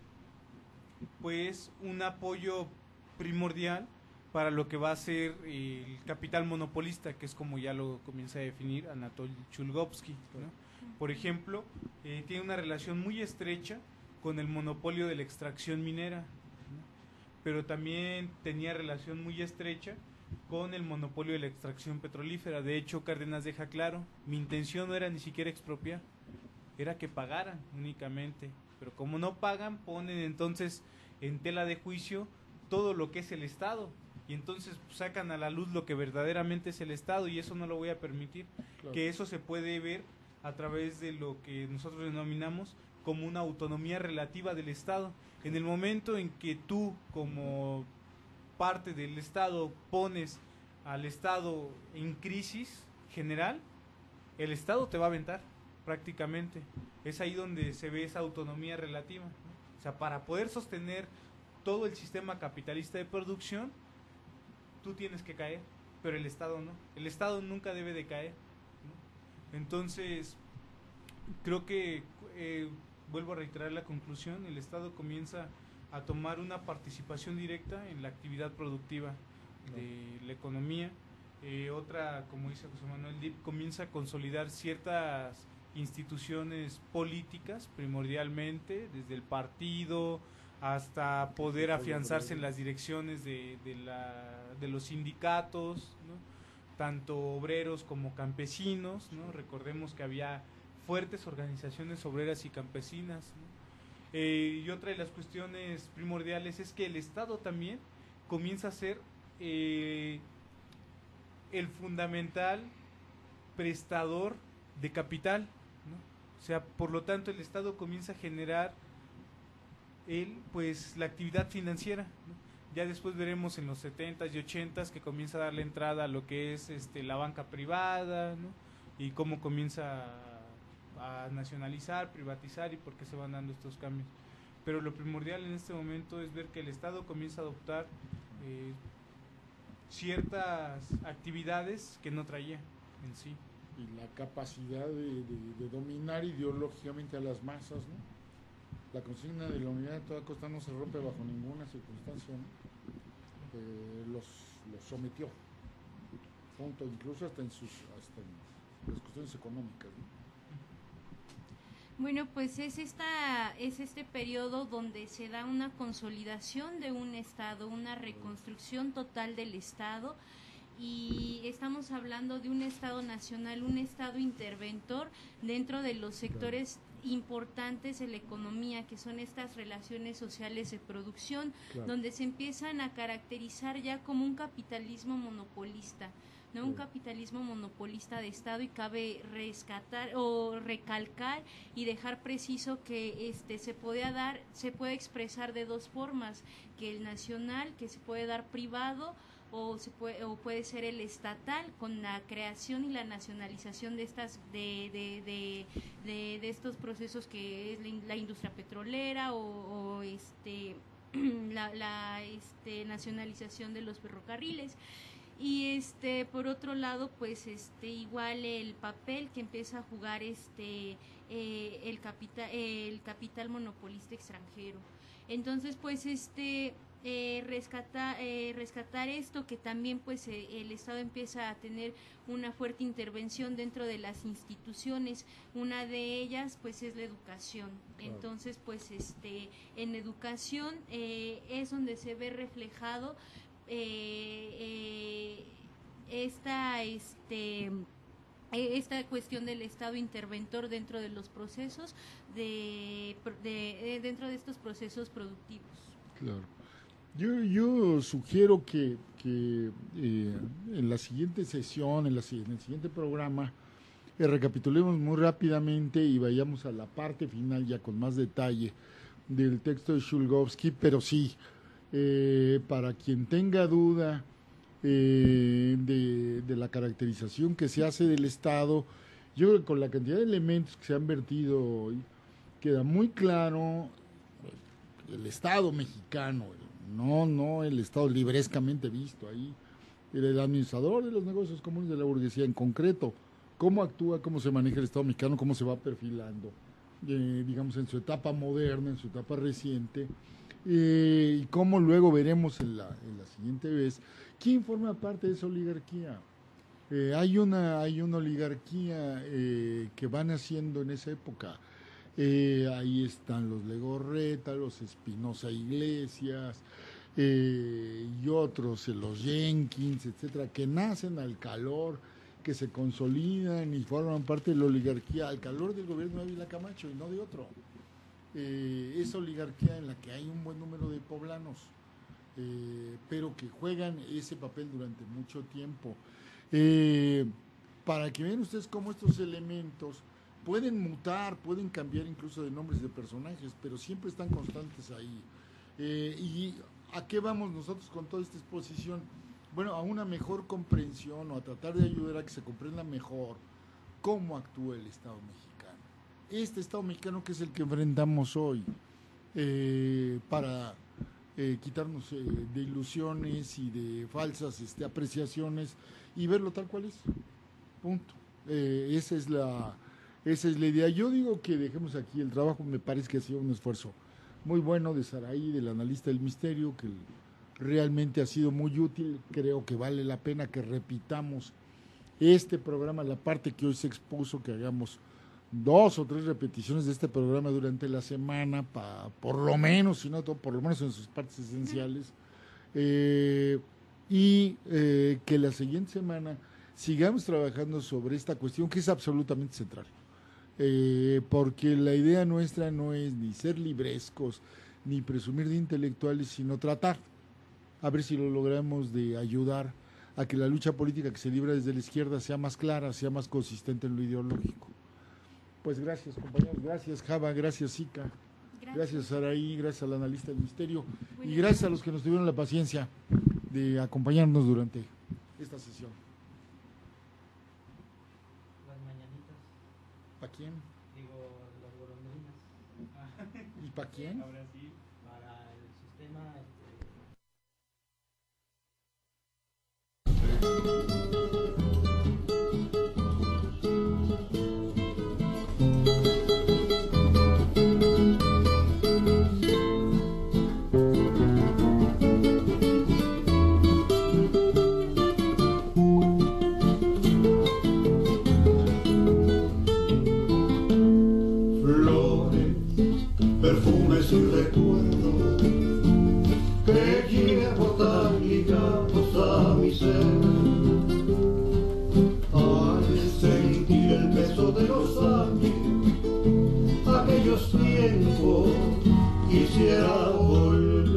pues un apoyo primordial para lo que va a ser el capital monopolista, que es como ya lo comienza a definir Anatoly Chulgovsky, ¿no? Por ejemplo, tiene una relación muy estrecha con el monopolio de la extracción minera, ¿no?, pero también tenía relación muy estrecha con el monopolio de la extracción petrolífera. De hecho, Cárdenas deja claro, mi intención no era ni siquiera expropiar, era que pagaran únicamente, pero como no pagan, ponen entonces en tela de juicio todo lo que es el Estado, y entonces sacan a la luz lo que verdaderamente es el Estado, y eso no lo voy a permitir. Claro. Que eso se puede ver a través de lo que nosotros denominamos como una autonomía relativa del Estado. En el momento en que tú, como parte del Estado, pones al Estado en crisis general, el Estado te va a aventar prácticamente. Es ahí donde se ve esa autonomía relativa, ¿no? O sea, para poder sostener todo el sistema capitalista de producción, tú tienes que caer, pero el Estado no. El Estado nunca debe de caer, ¿no? Entonces, creo que, vuelvo a reiterar la conclusión, el Estado comienza a tomar una participación directa en la actividad productiva de la economía. Otra, como dice José Manuel Dip, comienza a consolidar ciertas instituciones políticas, primordialmente, desde el partido hasta poder afianzarse en las direcciones de los sindicatos, ¿no?, tanto obreros como campesinos, ¿no? Recordemos que había fuertes organizaciones obreras y campesinas, ¿no? Y otra de las cuestiones primordiales es que el Estado también comienza a ser el fundamental prestador de capital, ¿no? O sea, por lo tanto el Estado comienza a generar pues la actividad financiera, ¿no? Ya después veremos en los 70s y 80s que comienza a darle entrada a lo que es la banca privada, ¿no?, y cómo comienza a nacionalizar, privatizar, y por qué se van dando estos cambios. Pero lo primordial en este momento es ver que el Estado comienza a adoptar ciertas actividades que no traía en sí. Y la capacidad de dominar ideológicamente a las masas, ¿no? La consigna de la unidad de toda costa no se rompe bajo ninguna circunstancia, ¿no? Los sometió, punto, incluso hasta en las cuestiones económicas, ¿no? Bueno, pues es este periodo donde se da una consolidación de un Estado, una reconstrucción total del Estado, y estamos hablando de un Estado nacional, un Estado interventor dentro de los sectores importantes en la economía, que son estas relaciones sociales de producción, donde se empiezan a caracterizar ya como un capitalismo monopolista, ¿no? Un capitalismo monopolista de Estado, y cabe rescatar o recalcar y dejar preciso que se puede expresar de dos formas, que el nacional, que se puede dar privado, o puede ser el estatal, con la creación y la nacionalización de estos procesos, que es la industria petrolera o nacionalización de los ferrocarriles. Y por otro lado, pues igual el papel que empieza a jugar el capital monopolista extranjero. Entonces, pues rescatar esto, que también pues el Estado empieza a tener una fuerte intervención dentro de las instituciones. Una de ellas pues es la educación. Entonces, pues en educación es donde se ve reflejado esta cuestión del Estado interventor dentro de los procesos dentro de estos procesos productivos. Claro. Yo sugiero que en la siguiente sesión, en el siguiente programa, recapitulemos muy rápidamente y vayamos a la parte final ya con más detalle del texto de Shulgovsky, pero sí, para quien tenga duda de la caracterización que se hace del Estado, yo creo que con la cantidad de elementos que se han vertido hoy, queda muy claro el Estado mexicano, no el Estado librescamente visto ahí, el administrador de los negocios comunes de la burguesía en concreto, cómo actúa, cómo se maneja el Estado mexicano, cómo se va perfilando, digamos, en su etapa moderna, en su etapa reciente, y cómo luego veremos en la siguiente vez quién forma parte de esa oligarquía. Hay una oligarquía que van haciendo en esa época. Ahí están los Legorreta, los Espinosa Iglesias y otros, los Jenkins, etcétera, que nacen al calor, que se consolidan y forman parte de la oligarquía al calor del gobierno de Ávila Camacho y no de otro. Esa oligarquía en la que hay un buen número de poblanos, pero que juegan ese papel durante mucho tiempo. Para que vean ustedes cómo estos elementos pueden mutar, pueden cambiar incluso de nombres de personajes, pero siempre están constantes ahí. ¿Y a qué vamos nosotros con toda esta exposición? Bueno, a una mejor comprensión o a tratar de ayudar a que se comprenda mejor cómo actúa el Estado mexicano. Este Estado mexicano que es el que enfrentamos hoy, para quitarnos de ilusiones y de falsas apreciaciones y verlo tal cual es. Punto. Esa es la idea. Yo digo que dejemos aquí el trabajo, me parece que ha sido un esfuerzo muy bueno de Saraí, del analista del misterio, que realmente ha sido muy útil. Creo que vale la pena que repitamos este programa, la parte que hoy se expuso, que hagamos 2 o 3 repeticiones de este programa durante la semana, por lo menos, si no todo, por lo menos en sus partes esenciales, y que la siguiente semana sigamos trabajando sobre esta cuestión que es absolutamente central, porque la idea nuestra no es ni ser librescos, ni presumir de intelectuales, sino tratar, a ver si lo logramos, de ayudar a que la lucha política que se libra desde la izquierda sea más clara, sea más consistente en lo ideológico. Pues gracias, compañeros, gracias Java, gracias Zika, gracias Saraí, gracias al analista del misterio y gracias a los que nos tuvieron la paciencia de acompañarnos durante esta sesión. Las mañanitas. ¿Para quién? Digo, las golondrinas. ¿Y para quién? Ahora sí, para el sistema. Perfumes y recuerdos que llevo tan ligados a mi ser. Al sentir el peso de los años, aquellos tiempos quisiera volver.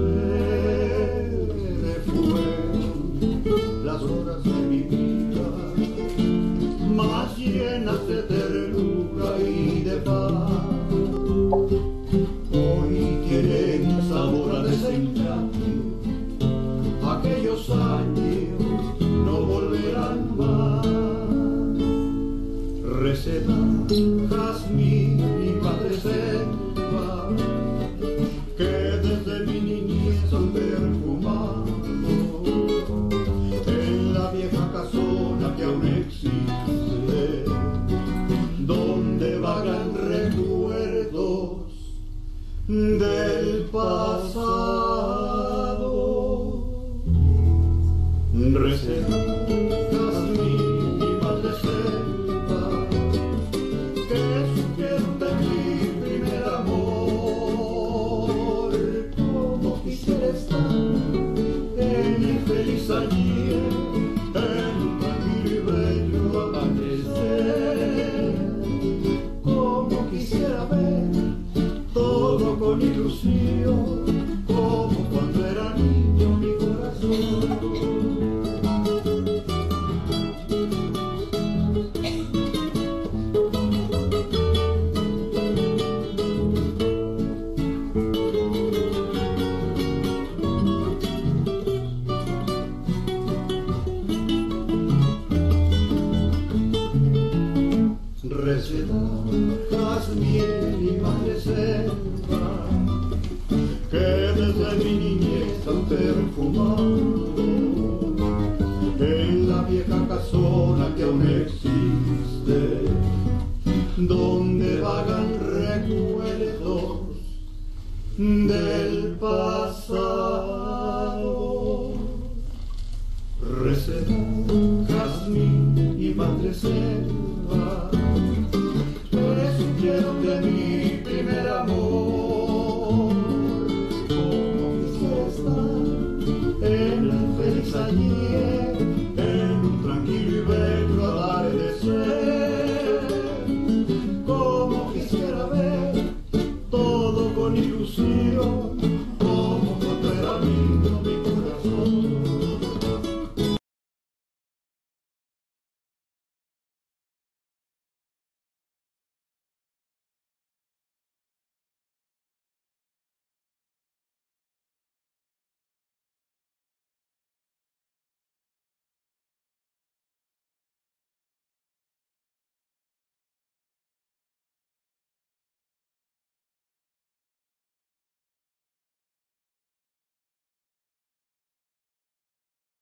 Fueron las horas de mi vida más llenas de ternura y de paz. Hoy tienen sabor a desencanto, aquellos años no volverán más. Receta, jazmín y padre selva, que desde mi niñez perfumado en la vieja casona que aún existe, donde vagan recuerdos del pasado. Receta, jazmín y madreselva, presupieron de mi primer amor. Como quisiera estar en el feliz ayer